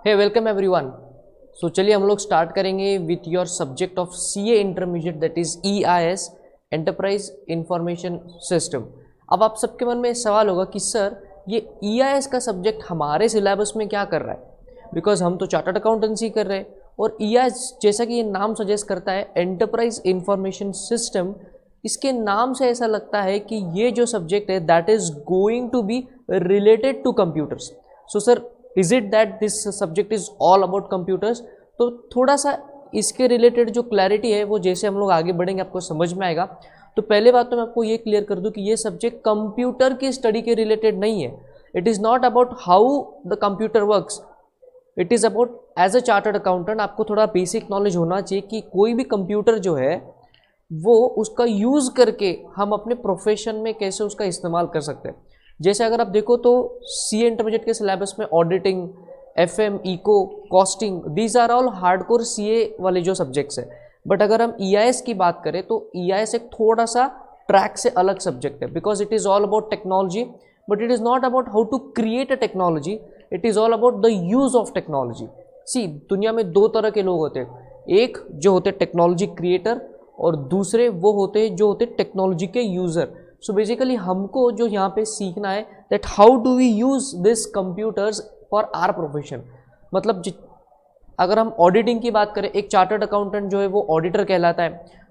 हे welcome everyone. सो चलिए हम लोग स्टार्ट करेंगे with your subject of CA intermediate that is EIS enterprise information system. अब आप सबके मन में सवाल होगा कि सर ये ईआईएस का सब्जेक्ट हमारे सिलेबस में क्या कर रहा है, बिकॉज हम तो चार्टर्ड अकाउंटेंसी कर रहे हैं और ईआईएस जैसा कि ये नाम सजेस्ट करता है एंटरप्राइज इंफॉर्मेशन सिस्टम, इसके नाम से ऐसा लगता है कि ये जो सब्जेक्ट है that is going to be related to computers. So sir is it that this subject is all about computers? तो थोड़ा सा इसके रिलेटेड जो क्लैरिटी है वो जैसे हम लोग आगे बढ़ेंगे आपको समझ में आएगा। तो पहले बात तो मैं आपको ये क्लियर कर दूं कि ये सब्जेक्ट कंप्यूटर की स्टडी के रिलेटेड नहीं है। It is not about how the computer works, it is about as a chartered accountant आपको थोड़ा बेसिक नॉलेज होना चाहिए कि कोई भी कंप्यूटर जो है वो उसका यूज़ करके हम अपने प्रोफेशन में कैसे उसका इस्तेमाल कर सकते हैं। जैसे अगर आप देखो तो सीए इंटरमीडिएट के सिलेबस में auditing, FM, eco, costing, these are all hardcore CA वाले जो सब्जेक्ट्स है। बट अगर हम ईआईएस की बात करें तो ईआईएस एक थोड़ा सा ट्रैक से अलग सब्जेक्ट है, because it is all about technology, but it is not about how to create a technology, it is all about the use of technology. See दुनिया में दो तरह के लोग होते हैं, एक जो होते टेक्नोलॉजी क्रिएटर और दूसरे वो होते जो होते टेक्नोलॉजी के यूज़र। सो बेसिकली हमको जो यहाँ पे सीखना है that how do we use this computers for our profession. मतलब अगर हम ऑडिटिंग की बात करें, एक चार्टर्ड अकाउंटेंट जो है वो ऑडिटर कहलाता है।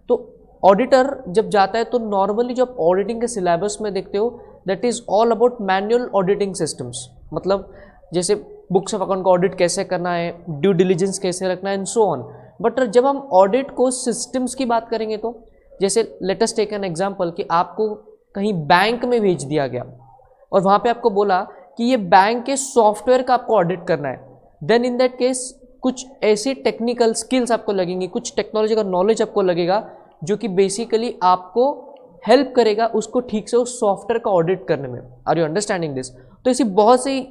तो ऑडिटर जब जाता है तो नॉर्मली जब ऑडिटिंग के सिलेबस में देखते हो that is all about manual auditing systems, मतलब जैसे बुक्स ऑफ अकाउंट का ऑडिट कैसे करना है, ड्यू डिलीजेंस कैसे रखना है एंड सो ऑन। बट जब हम ऑडिट को सिस्टम्स की बात करेंगे तो जैसे let us take an example कि आपको कहीं बैंक में भेज दिया गया और वहाँ पे आपको बोला कि ये बैंक के सॉफ्टवेयर का आपको ऑडिट करना है, देन इन दैट केस कुछ ऐसे टेक्निकल स्किल्स आपको लगेंगी, कुछ टेक्नोलॉजी का नॉलेज आपको लगेगा जो कि बेसिकली आपको हेल्प करेगा उसको ठीक से उस सॉफ्टवेयर का ऑडिट करने में। Are you understanding this? तो ऐसी बहुत सी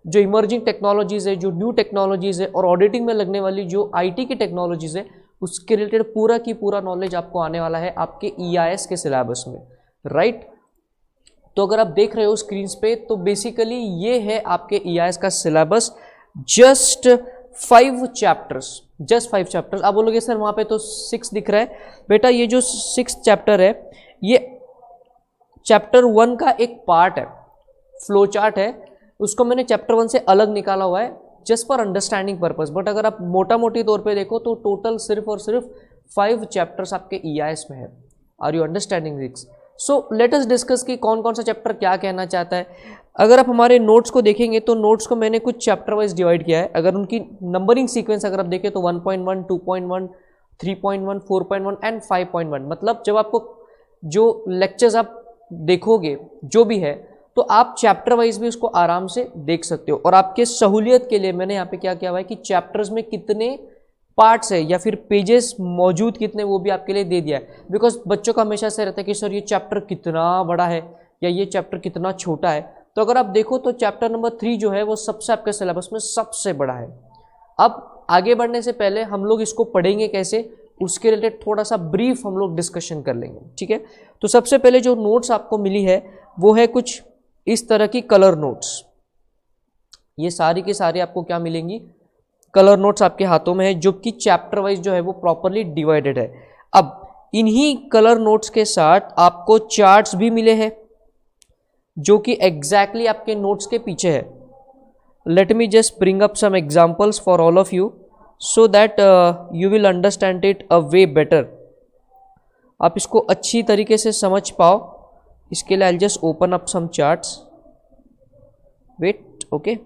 जो इमर्जिंग टेक्नोलॉजीज़ है, जो न्यू टेक्नोलॉजीज़ है और ऑडिटिंग में लगने वाली जो आईटी की टेक्नोलॉजीज़ है उसके रिलेटेड पूरा की पूरा नॉलेज आपको आने वाला है आपके ईआईएस के सिलेबस में, राइट? तो अगर आप देख रहे हो स्क्रीन पे तो बेसिकली ये है आपके ईआईएस का सिलेबस, जस्ट 5 चैप्टर्स। आप बोलोगे सर वहाँ पे तो 6 दिख रहा है। बेटा ये जो 6 चैप्टर है ये चैप्टर 1 का एक पार्ट है, फ्लो चार्ट है, उसको मैंने चैप्टर 1 से अलग निकाला हुआ है just for understanding purpose. But अगर आप मोटा मोटी तौर पे देखो तो टोटल सिर्फ और सिर्फ 5 चैप्टर्स आपके ईआईएस में है। Are you understanding this? So let us discuss कि कौन कौन सा चैप्टर क्या कहना चाहता है। अगर आप हमारे नोट्स को देखेंगे तो नोट्स को मैंने कुछ चैप्टर वाइज डिवाइड किया है। अगर उनकी नंबरिंग सीक्वेंस अगर आप देखें तो 1.1, 2.1, 3.1, 4.1 एंड 5.1, मतलब जब आपको जो लेक्चर्स आप देखोगे जो भी है तो आप चैप्टर वाइज भी उसको आराम से देख सकते हो। और आपके सहूलियत के लिए मैंने यहाँ पे क्या किया हुआ है कि चैप्टर्स में कितने पार्ट्स है या फिर पेजेस मौजूद कितने वो भी आपके लिए दे दिया है, बिकॉज बच्चों का हमेशा से रहता है कि सर ये चैप्टर कितना बड़ा है या ये चैप्टर कितना छोटा है। तो अगर आप देखो तो चैप्टर नंबर 3 जो है वो सबसे आपके सिलेबस में सबसे बड़ा है। अब आगे बढ़ने से पहले हम लोग इसको पढ़ेंगे कैसे, उसके रिलेटेड थोड़ा सा ब्रीफ हम लोग डिस्कशन कर लेंगे, ठीक है? तो सबसे पहले जो नोट्स आपको मिली है वो है कुछ इस तरह की कलर नोट्स। ये सारी की सारी आपको क्या मिलेंगी, कलर नोट्स आपके हाथों में है, जो कि चैप्टर वाइज जो है वो प्रॉपरली डिवाइडेड है। अब इन्हीं कलर नोट्स के साथ आपको चार्ट्स भी मिले हैं जो कि एग्जैक्टली आपके नोट्स के पीछे है। Let me just bring up some examples for all of you so that you will understand it a way better. आप इसको अच्छी तरीके से समझ पाओ इसके लिए I just open up some charts, wait, okay.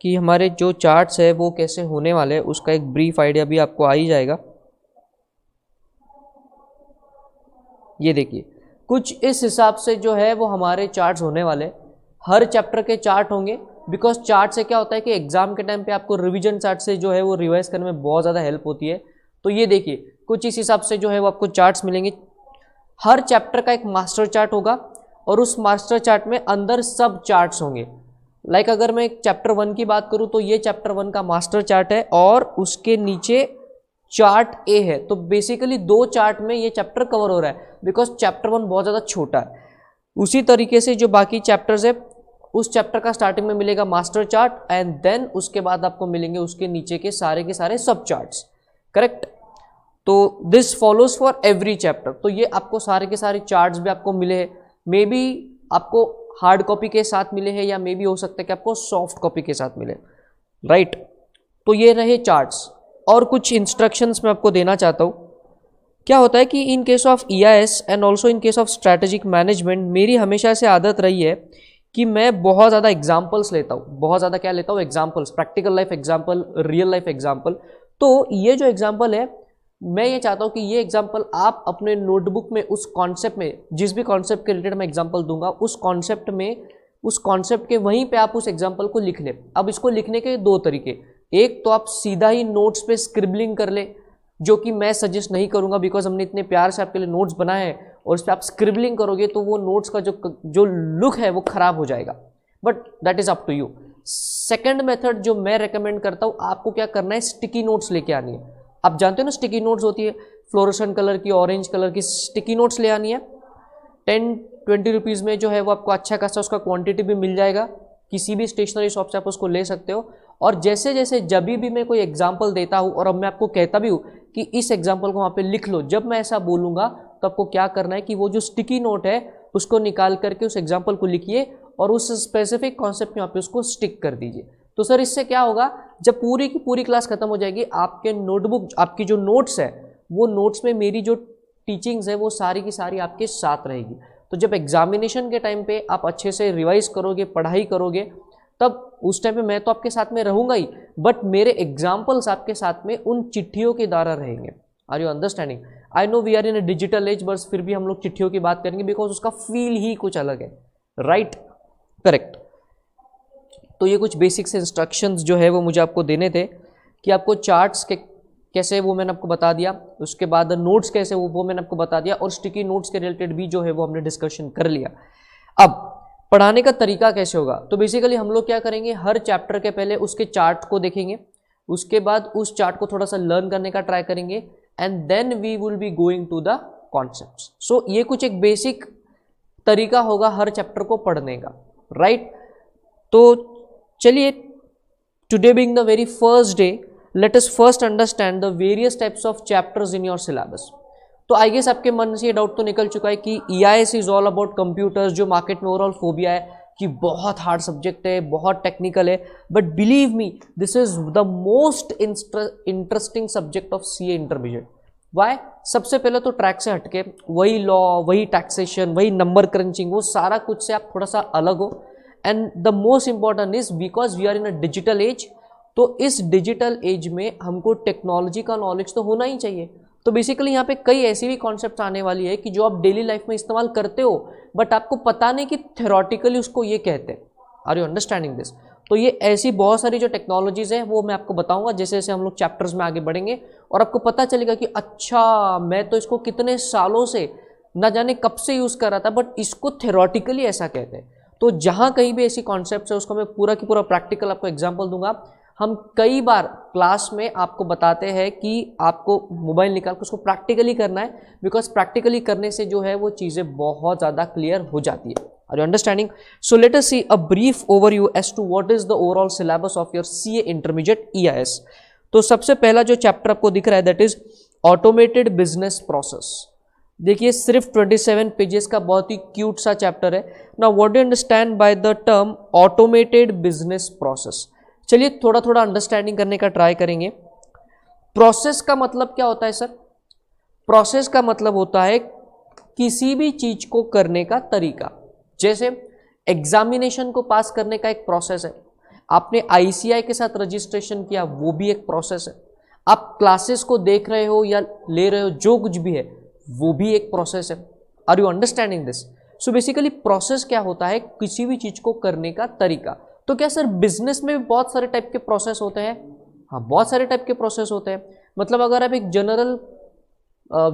कि हमारे जो चार्ट्स है वो कैसे होने वाले हैं उसका एक ब्रीफ आइडिया भी आपको आ ही जाएगा। ये देखिए कुछ इस हिसाब से जो है वो हमारे चार्ट्स होने वाले, हर चैप्टर के चार्ट होंगे, बिकॉज चार्ट से क्या होता है कि एग्जाम के टाइम पे आपको रिवीजन चार्ट से जो है वो रिवाइज करने में बहुत ज़्यादा हेल्प होती है। तो ये देखिए कुछ इस हिसाब से जो है वो आपको चार्ट्स मिलेंगे। हर चैप्टर का एक मास्टर चार्ट होगा और उस मास्टर चार्ट में अंदर सब चार्ट्स होंगे। लाइक अगर मैं चैप्टर 1 की बात करूं तो ये चैप्टर 1 का मास्टर चार्ट है और उसके नीचे चार्ट ए है, तो बेसिकली 2 चार्ट में ये चैप्टर कवर हो रहा है बिकॉज चैप्टर 1 बहुत ज़्यादा छोटा है। उसी तरीके से जो बाकी चैप्टर्स है उस चैप्टर का स्टार्टिंग में मिलेगा मास्टर चार्ट एंड देन उसके बाद आपको मिलेंगे उसके नीचे के सारे सब चार्ट्स, करेक्ट। तो this follows for every chapter. तो ये आपको सारे के सारे चार्ट्स भी आपको मिले हैं, मे बी आपको हार्ड कॉपी के साथ मिले हैं या मे बी हो सकता है कि आपको सॉफ्ट कॉपी के साथ मिले, राइट। तो ये रहे चार्ट्स। और कुछ इंस्ट्रक्शंस मैं आपको देना चाहता हूँ। क्या होता है कि in case of EIS and also in case of strategic management मेरी हमेशा से आदत रही है कि मैं बहुत ज़्यादा एग्जाम्पल्स लेता हूँ, बहुत ज़्यादा क्या लेता हूँ, examples, practical life example, real life example. तो ये जो एग्जाम्पल है मैं ये चाहता हूँ कि ये एग्जाम्पल आप अपने नोटबुक में उस कॉन्सेप्ट में, जिस भी कॉन्सेप्ट के रिलेटेड मैं एग्जाम्पल दूंगा उस कॉन्सेप्ट में, उस कॉन्सेप्ट के वहीं पे आप उस एग्जाम्पल को लिख लें। अब इसको लिखने के 2 तरीके, एक तो आप सीधा ही नोट्स पे स्क्रिबलिंग कर ले, जो कि मैं सजेस्ट नहीं करूंगा बिकॉज हमने इतने प्यार से आपके लिए नोट्स बनाए हैं, और इस पर आप स्क्रिबलिंग करोगे तो वो नोट्स का जो लुक है वो खराब हो जाएगा, but that is up to you. Second method जो मैं रेकमेंड करता हूँ, आपको क्या करना है, स्टिकी नोट्स लेके आनी है। आप जानते हो ना स्टिकी नोट्स होती है, फ्लोरोसेंट कलर की, ऑरेंज कलर की स्टिकी नोट्स ले आनी है। 10-20 रुपीज़ में जो है वो आपको अच्छा खासा उसका क्वांटिटी भी मिल जाएगा, किसी भी स्टेशनरी शॉप से आप उसको ले सकते हो। और जैसे जैसे जब भी मैं कोई एग्जाम्पल देता हूँ और अब मैं आपको कहता भी हूँ कि इस एग्जाम्पल को वहाँ पे लिख लो, जब मैं ऐसा बोलूँगा तो आपको क्या करना है कि वो जो स्टिकी नोट है उसको निकाल करके उस एग्जाम्पल को लिखिए और उस स्पेसिफिक कॉन्सेप्ट में यहाँ पे उसको स्टिक कर दीजिए। तो सर इससे क्या होगा, जब पूरी की पूरी क्लास खत्म हो जाएगी, आपके नोटबुक, आपकी जो नोट्स है वो नोट्स में मेरी जो टीचिंग्स है वो सारी की सारी आपके साथ रहेगी। तो जब एग्जामिनेशन के टाइम पे आप अच्छे से रिवाइज करोगे, पढ़ाई करोगे, तब उस टाइम पे मैं तो आपके साथ में रहूंगा ही, बट मेरे एग्जाम्पल्स आपके साथ में उन चिट्ठियों के द्वारा रहेंगे। Are you understanding? I know we are in a digital age, बस फिर भी हम लोग चिट्ठियों की बात करेंगे बिकॉज उसका फील ही कुछ अलग है, राइट, करेक्ट। तो ये कुछ बेसिक्स इंस्ट्रक्शंस जो है वो मुझे आपको देने थे कि आपको चार्ट्स के कैसे वो मैंने आपको बता दिया, उसके बाद नोट्स कैसे वो मैंने आपको बता दिया, और स्टिकी नोट्स के रिलेटेड भी जो है वो हमने डिस्कशन कर लिया। अब पढ़ाने का तरीका कैसे होगा, तो बेसिकली हम लोग क्या करेंगे, हर चैप्टर के पहले उसके चार्ट को देखेंगे, उसके बाद उस चार्ट को थोड़ा सा लर्न करने का ट्राई करेंगे and then we will be going to the concepts. So ये कुछ एक बेसिक तरीका होगा हर चैप्टर को पढ़ने का, राइट। तो चलिए, today being the very first day, let us first understand the various types of chapters in your syllabus. तो आई गेस आपके मन से ये डाउट तो निकल चुका है कि EIS is all about computers, जो मार्केट में ओवरऑल फोबिया है कि बहुत हार्ड सब्जेक्ट है, बहुत टेक्निकल है, but believe me this is the most interesting subject of CA intermediate. Why? सबसे पहले तो ट्रैक से हटके वही लॉ, वही टैक्सेशन, वही नंबर क्रंचिंग, वो सारा कुछ से आप थोड़ा सा अलग हो, and the most important is because we are in a digital age, तो इस डिजिटल एज में हमको टेक्नोलॉजी का नॉलेज तो होना ही चाहिए। तो बेसिकली यहाँ पे कई ऐसी भी कॉन्सेप्ट आने वाली है कि जो आप डेली लाइफ में इस्तेमाल करते हो बट आपको पता नहीं कि थ्योरेटिकली उसको ये कहते हैं। Are you understanding this? तो ये ऐसी बहुत सारी जो टेक्नोलॉजीज है वो मैं आपको बताऊंगा जैसे जैसे हम लोग चैप्टर्स में आगे बढ़ेंगे, और आपको पता चलेगा कि अच्छा मैं तो इसको कितने सालों से न जाने कब से यूज़ कर रहा था, बट इसको थ्योरेटिकली ऐसा कहते हैं। तो जहाँ कहीं भी ऐसी कॉन्सेप्ट है उसको मैं पूरा की पूरा प्रैक्टिकल आपको एग्जाम्पल दूंगा। हम कई बार क्लास में आपको बताते हैं कि आपको मोबाइल निकाल कर उसको प्रैक्टिकली करना है, बिकॉज प्रैक्टिकली करने से जो है वो चीज़ें बहुत ज़्यादा क्लियर हो जाती है। Are you understanding? So let us see a brief overview as to what is the overall syllabus of your CA intermediate EIS। तो सबसे पहला जो चैप्टर आपको दिख रहा है that is automated business process. देखिए सिर्फ 27 पेजेस का बहुत ही क्यूट सा चैप्टर है। Now what do you understand by the term automated business process? चलिए थोड़ा थोड़ा अंडरस्टैंडिंग करने का ट्राई करेंगे। प्रोसेस का मतलब क्या होता है सर? प्रोसेस का मतलब होता है किसी भी चीज को करने का तरीका। जैसे एग्जामिनेशन को पास करने का एक प्रोसेस है, आपने ICI के साथ रजिस्ट्रेशन किया वो भी एक प्रोसेस है, आप क्लासेस को देख रहे हो या ले रहे हो जो कुछ भी है वो भी एक प्रोसेस है। Are you understanding this? So basically process क्या होता है? किसी भी चीज को करने का तरीका। तो क्या सर बिजनेस में भी बहुत सारे टाइप के प्रोसेस होते हैं? हाँ, बहुत सारे टाइप के प्रोसेस होते हैं। मतलब अगर आप एक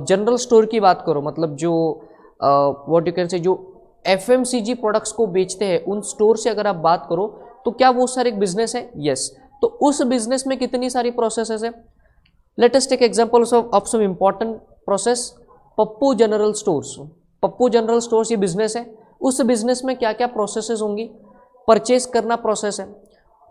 जनरल स्टोर की बात करो, मतलब जो व्हाट यू कैन से जो FMCG प्रोडक्ट्स को बेचते हैं उन स्टोर से अगर आप बात करो तो क्या वो सर एक बिजनेस है? यस। तो उस बिजनेस में कितनी सारी प्रोसेसेस है? Let us take examples of some important process. Pappu general stores. Pappu general stores ये बिजनेस है. उस बिजनेस में क्या क्या प्रोसेसेस होंगी? परचेस करना प्रोसेस है.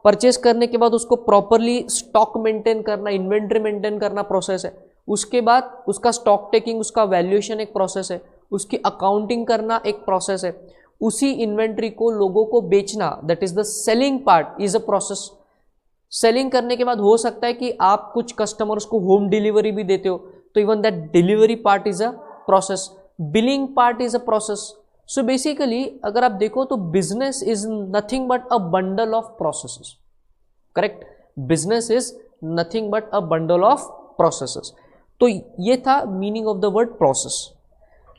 परचेस करने के बाद उसको प्रॉपरली स्टॉक मेंटेन करना, इन्वेंट्री मेंटेन करना प्रोसेस है. उसके बाद उसका स्टॉक टेकिंग, उसका वैल्यूएशन एक प्रोसेस है. उसकी अकाउंटिंग करना एक प्रोसेस है. उसी इन्वेंट्री को लोगों को बेचना, that is the selling part, is a process. Selling करने के बाद हो सकता है कि आप कुछ कस्टमर्स को होम डिलीवरी भी देते हो, तो even that delivery part is a process. Billing part is a process. So basically अगर आप देखो तो business is nothing but a bundle of processes. Correct. Business is nothing but a bundle of processes. तो ये था meaning of the word process.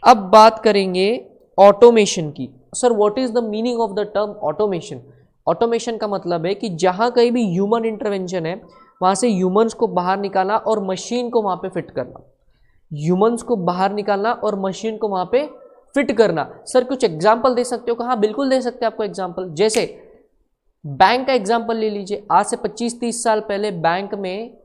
अब बात करेंगे ऑटोमेशन की. Sir what is the meaning of the term automation? Automation का मतलब है कि जहां कहीं भी ह्यूमन इंटरवेंशन है वहां से ह्यूमंस को बाहर निकालना और मशीन को वहां पे फिट करना. ह्यूमंस को बाहर निकालना और मशीन को वहां पे फिट करना. सर कुछ एग्जांपल दे सकते हो? कहा बिल्कुल दे सकते हैं आपको एग्जांपल. जैसे बैंक का एग्जांपल ले लीजिए. आज से 25-30 साल पहले बैंक में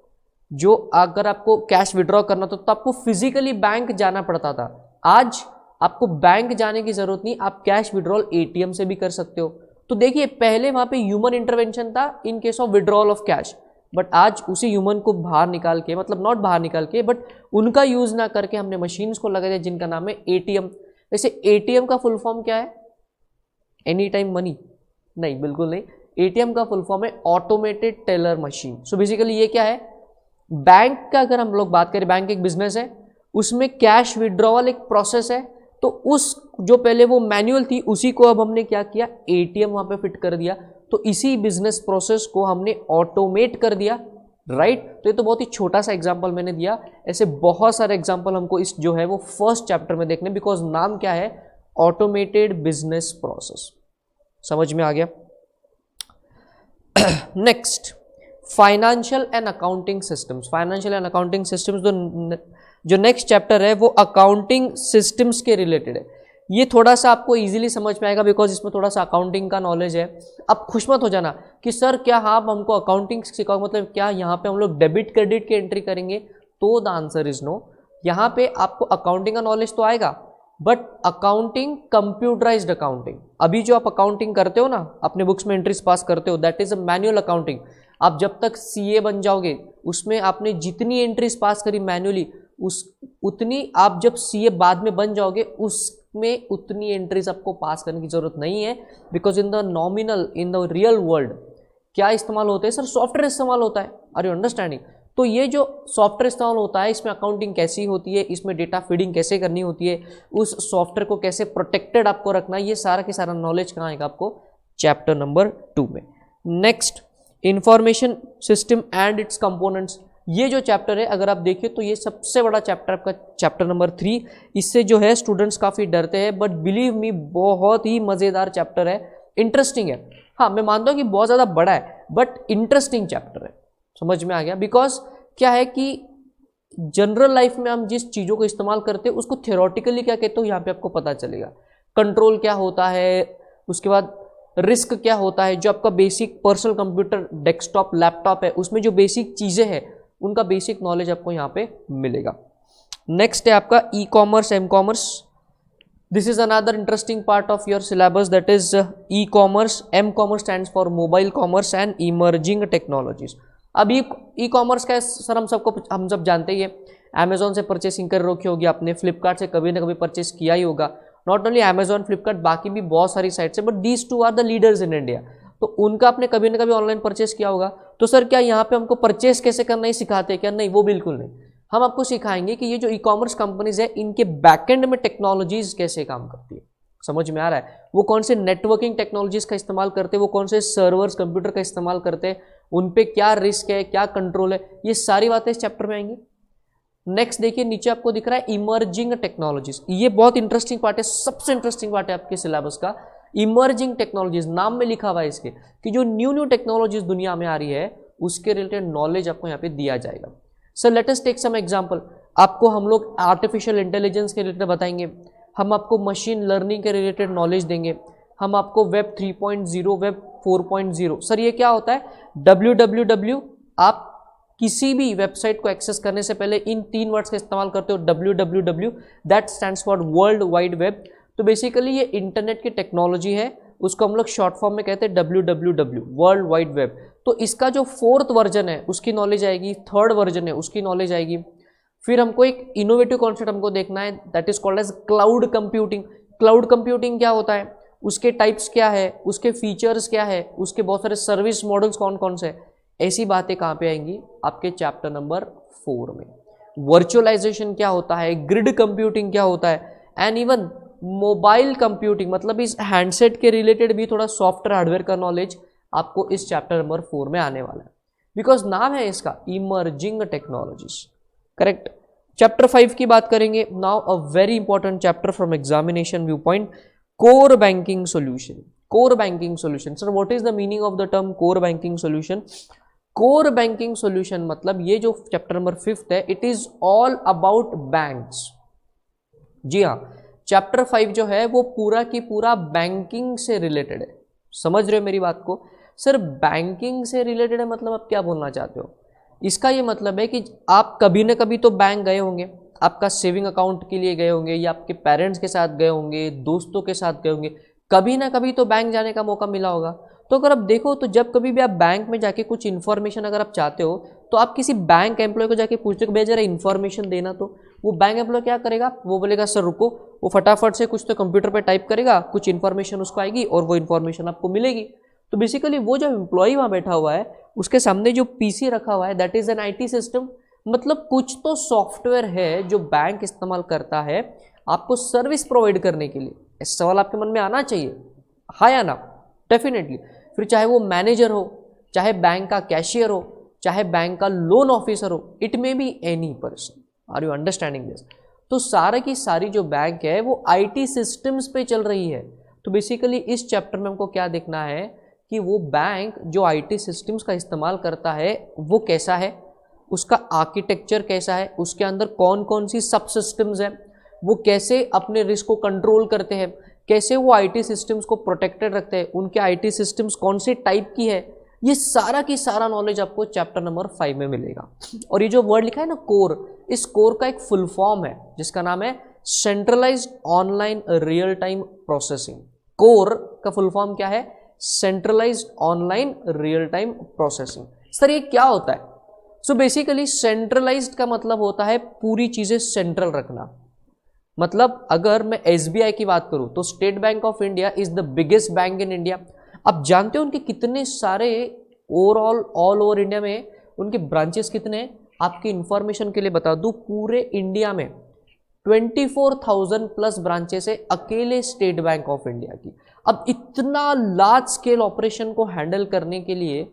जो अगर आपको कैश विड्रॉ करना था तो आपको फिजिकली बैंक जाना पड़ता था. आज आपको बैंक जाने की जरूरत नहीं, आप कैश विड्रॉल एटीएम से भी कर सकते हो. तो देखिए पहले वहां पे ह्यूमन इंटरवेंशन था in case of withdrawal of cash, but आज उसी ह्यूमन को बाहर निकाल के, मतलब नॉट बाहर निकाल के बट उनका यूज ना करके हमने मशीन्स को लगा दिया जिनका नाम है एटीएम. वैसे एटीएम का फुल फॉर्म क्या है? Any time money? नहीं, बिल्कुल नहीं. एटीएम का फुल फॉर्म है automated teller machine. So basically ये क्या है? बैंक का अगर हम लोग बात करें, बैंक एक बिजनेस है, उसमें कैश विड्रॉवल एक प्रोसेस है. तो उस जो पहले वो मैनुअल थी उसी को अब हमने क्या किया? एटीएम वहां पे फिट कर दिया. तो इसी बिजनेस प्रोसेस को हमने ऑटोमेट कर दिया. राइट. तो ये तो बहुत ही छोटा सा एग्जांपल मैंने दिया. ऐसे बहुत सारे एग्जांपल हमको इस जो है वो फर्स्ट चैप्टर में देखने, बिकॉज नाम क्या है? Automated business process. समझ में आ गया? Next, financial and accounting systems. Financial and accounting systems जो नेक्स्ट चैप्टर है वो अकाउंटिंग सिस्टम्स के रिलेटेड है. ये थोड़ा सा आपको इजीली समझ में आएगा बिकॉज इसमें थोड़ा सा अकाउंटिंग का नॉलेज है. अब खुश मत हो जाना कि सर क्या आप हमको अकाउंटिंग सिखाओ, मतलब क्या यहाँ पे हम लोग डेबिट क्रेडिट की एंट्री करेंगे? तो द आंसर इज नो. यहाँ पे आपको अकाउंटिंग का नॉलेज तो आएगा, बट अकाउंटिंग कंप्यूटराइज्ड अकाउंटिंग. अभी जो आप अकाउंटिंग करते हो ना, अपने बुक्स में एंट्रीज पास करते हो, that is a manual accounting. आप जब तक सीए बन जाओगे उसमें आपने जितनी एंट्रीज पास करी मैनुअली, उतनी आप जब सीए बाद में बन जाओगे उसमें उतनी एंट्रीज आपको पास करने की जरूरत नहीं है. Because in the nominal, in the real world क्या इस्तेमाल होते हैं? सर सॉफ्टवेयर इस्तेमाल होता है. Are you understanding? तो ये जो सॉफ्टवेयर इस्तेमाल होता है इसमें अकाउंटिंग कैसी होती है, इसमें डेटा फीडिंग कैसे करनी होती है, उस सॉफ्टवेयर को कैसे प्रोटेक्टेड आपको रखना है, ये सारा के सारा नॉलेज कहाँ आएगा आपको? चैप्टर नंबर 2 में. Next, information system and its components. ये जो चैप्टर है अगर आप देखिए तो ये सबसे बड़ा चैप्टर आपका चैप्टर नंबर 3. इससे जो है स्टूडेंट्स काफ़ी डरते हैं, बट बिलीव मी बहुत ही मज़ेदार चैप्टर है, इंटरेस्टिंग है. हाँ मैं मानता हूँ कि बहुत ज़्यादा बड़ा है बट इंटरेस्टिंग चैप्टर है. समझ में आ गया? बिकॉज क्या है कि जनरल लाइफ में हम जिस चीज़ों को इस्तेमाल करते हैं उसको थियोरेटिकली क्या कहते हो यहाँ पे आपको पता चलेगा. कंट्रोल क्या होता है, उसके बाद रिस्क क्या होता है, जो आपका basic personal computer, desktop, laptop है उसमें जो बेसिक चीज़ें हैं उनका बेसिक नॉलेज आपको यहाँ पे मिलेगा. नेक्स्ट है आपका e commerce, m commerce. This is another interesting part of your syllabus, that is e commerce. M commerce stands for mobile commerce and emerging technologies. अब ई कॉमर्स का सर हम सब जानते ही है. अमेजोन से परचेसिंग कर रखी होगी आपने, फ्लिपकार्ट से कभी ना कभी परचेस किया ही होगा. नॉट ओनली अमेजोन, फ्लिपकार्ट, बाकी भी बहुत सारी साइट्स है, but these two are the leaders in India. तो उनका आपने कभी ना कभी ऑनलाइन परचेस किया होगा. तो सर क्या यहाँ पे हमको परचेस कैसे करना ही सिखाते हैं क्या? नहीं, वो बिल्कुल नहीं. हम आपको सिखाएंगे कि ये जो ई कॉमर्स कंपनीज है इनके बैकएंड में टेक्नोलॉजीज कैसे काम करती है. समझ में आ रहा है? वो कौन से नेटवर्किंग टेक्नोलॉजीज का इस्तेमाल करते हैं, वो कौन से सर्वर्स कंप्यूटर का इस्तेमाल करते हैं, उन पे क्या रिस्क है, क्या कंट्रोल है, ये सारी बातें इस चैप्टर में आएंगी. नेक्स्ट देखिए नीचे आपको दिख रहा है इमर्जिंग टेक्नोलॉजीज. ये बहुत इंटरेस्टिंग पार्ट है, सबसे इंटरेस्टिंग पार्ट है आपके सिलेबस का. इमर्जिंग टेक्नोलॉजीज नाम में लिखा हुआ है इसके कि जो न्यू टेक्नोलॉजीज दुनिया में आ रही है उसके रिलेटेड नॉलेज आपको यहाँ पे दिया जाएगा. Sir let us take some example. आपको हम लोग आर्टिफिशियल इंटेलिजेंस के रिलेटेड बताएंगे, हम आपको मशीन लर्निंग के रिलेटेड नॉलेज देंगे, हम आपको वेब 3.0, वेब 4.0. सर ये क्या होता है? www आप किसी भी वेबसाइट को एक्सेस करने से पहले इन 3 वर्ड्स का इस्तेमाल करते हो, www, that stands for world wide web. तो बेसिकली ये इंटरनेट की टेक्नोलॉजी है, उसको हम लोग शॉर्ट फॉर्म में कहते हैं www, वर्ल्ड वाइड वेब। तो इसका जो 4th वर्जन है उसकी नॉलेज आएगी, 3rd वर्जन है उसकी नॉलेज आएगी। फिर हमको एक इनोवेटिव कॉन्सेप्ट हमको देखना है, that is called as cloud computing. Cloud computing क्या होता है, उसके टाइप्स क्या है, उसके फीचर्स क्या है, उसके बहुत सारे सर्विस मॉडल्स कौन कौन से, ऐसी बातें कहाँ पे आएंगी आपके चैप्टर नंबर 4 में। वर्चुअलाइजेशन क्या होता है, ग्रिड कंप्यूटिंग क्या होता है, एंड इवन मोबाइल कंप्यूटिंग, मतलब इस हैंडसेट के रिलेटेड भी थोड़ा सॉफ्टवेयर हार्डवेयर का नॉलेज आपको इस चैप्टर नंबर 4 में आने वाला है, बिकॉज नाम है इसका इमर्जिंग टेक्नोलॉजीज। करेक्ट। चैप्टर 5 की बात करेंगे now, a very important chapter from examination view point, core banking solution. Core banking solution, sir what is the meaning of the term core banking solution? Core banking solution मतलब ये जो chapter number 5 है, it is all about banks. जी हाँ, chapter 5 जो है वो पूरा की पूरा बैंकिंग से रिलेटेड है। समझ रहे हो मेरी बात को? सर बैंकिंग से रिलेटेड है मतलब आप क्या बोलना चाहते हो? इसका ये मतलब है कि आप कभी ना कभी तो बैंक गए होंगे, आपका सेविंग अकाउंट के लिए गए होंगे, या आपके पेरेंट्स के साथ गए होंगे, दोस्तों के साथ गए होंगे, कभी ना कभी तो बैंक जाने का मौका मिला होगा। तो अगर आप देखो तो जब कभी भी आप बैंक में जाके कुछ इन्फॉर्मेशन अगर आप चाहते हो तो आप किसी बैंक एम्प्लॉय को जाके पूछते हो भैया जरा इन्फॉर्मेशन देना, तो वो बैंक एम्प्लॉय क्या करेगा, वो बोलेगा सर रुको, वो फटाफट से कुछ तो कंप्यूटर पे टाइप करेगा, कुछ इन्फॉर्मेशन उसको आएगी और वो इन्फॉर्मेशन आपको मिलेगी। तो बेसिकली वो जो एम्प्लॉय वहाँ बैठा हुआ है उसके सामने जो पीसी रखा हुआ है that is an IT system, मतलब कुछ तो सॉफ्टवेयर है जो बैंक इस्तेमाल करता है आपको सर्विस प्रोवाइड करने के लिए। इस सवाल आपके मन में आना चाहिए, हाँ या ना? डेफिनेटली। फिर चाहे वो मैनेजर हो, चाहे बैंक का कैशियर हो, चाहे बैंक का लोन ऑफिसर हो, it may be any person. Are you understanding this? तो सारा की सारी जो बैंक है वो आईटी सिस्टम्स पे चल रही है। तो बेसिकली इस चैप्टर में हमको क्या देखना है कि वो बैंक जो आईटी सिस्टम्स का इस्तेमाल करता है वो कैसा है, उसका आर्किटेक्चर कैसा है, उसके अंदर कौन कौन सी सब सिस्टम्स हैं, वो कैसे अपने रिस्क को कंट्रोल करते हैं, कैसे वो आईटी सिस्टम्स को प्रोटेक्टेड रखते हैं, उनके आईटी सिस्टम्स कौन से टाइप की है, ये सारा की सारा नॉलेज आपको चैप्टर नंबर 5 में मिलेगा। और ये जो वर्ड लिखा है ना कोर, इस कोर का एक फुल फॉर्म है जिसका नाम है centralised online real time processing. Core का फुल फॉर्म क्या है? Centralised online real time processing. Sir ये क्या होता है? सो बेसिकली सेंट्रलाइज्ड का मतलब होता है पूरी चीजें सेंट्रल रखना। मतलब अगर मैं एसबीआई की बात करूं तो state bank of India is the biggest bank in India. आप जानते हो उनके कितने सारे ओवरऑल ऑल ओवर इंडिया में उनके ब्रांचेस कितने हैं? आपकी इंफॉर्मेशन के लिए बता दूं, पूरे इंडिया में 24,000 प्लस ब्रांचेस है अकेले स्टेट बैंक ऑफ इंडिया की। अब इतना लार्ज स्केल ऑपरेशन को हैंडल करने के लिए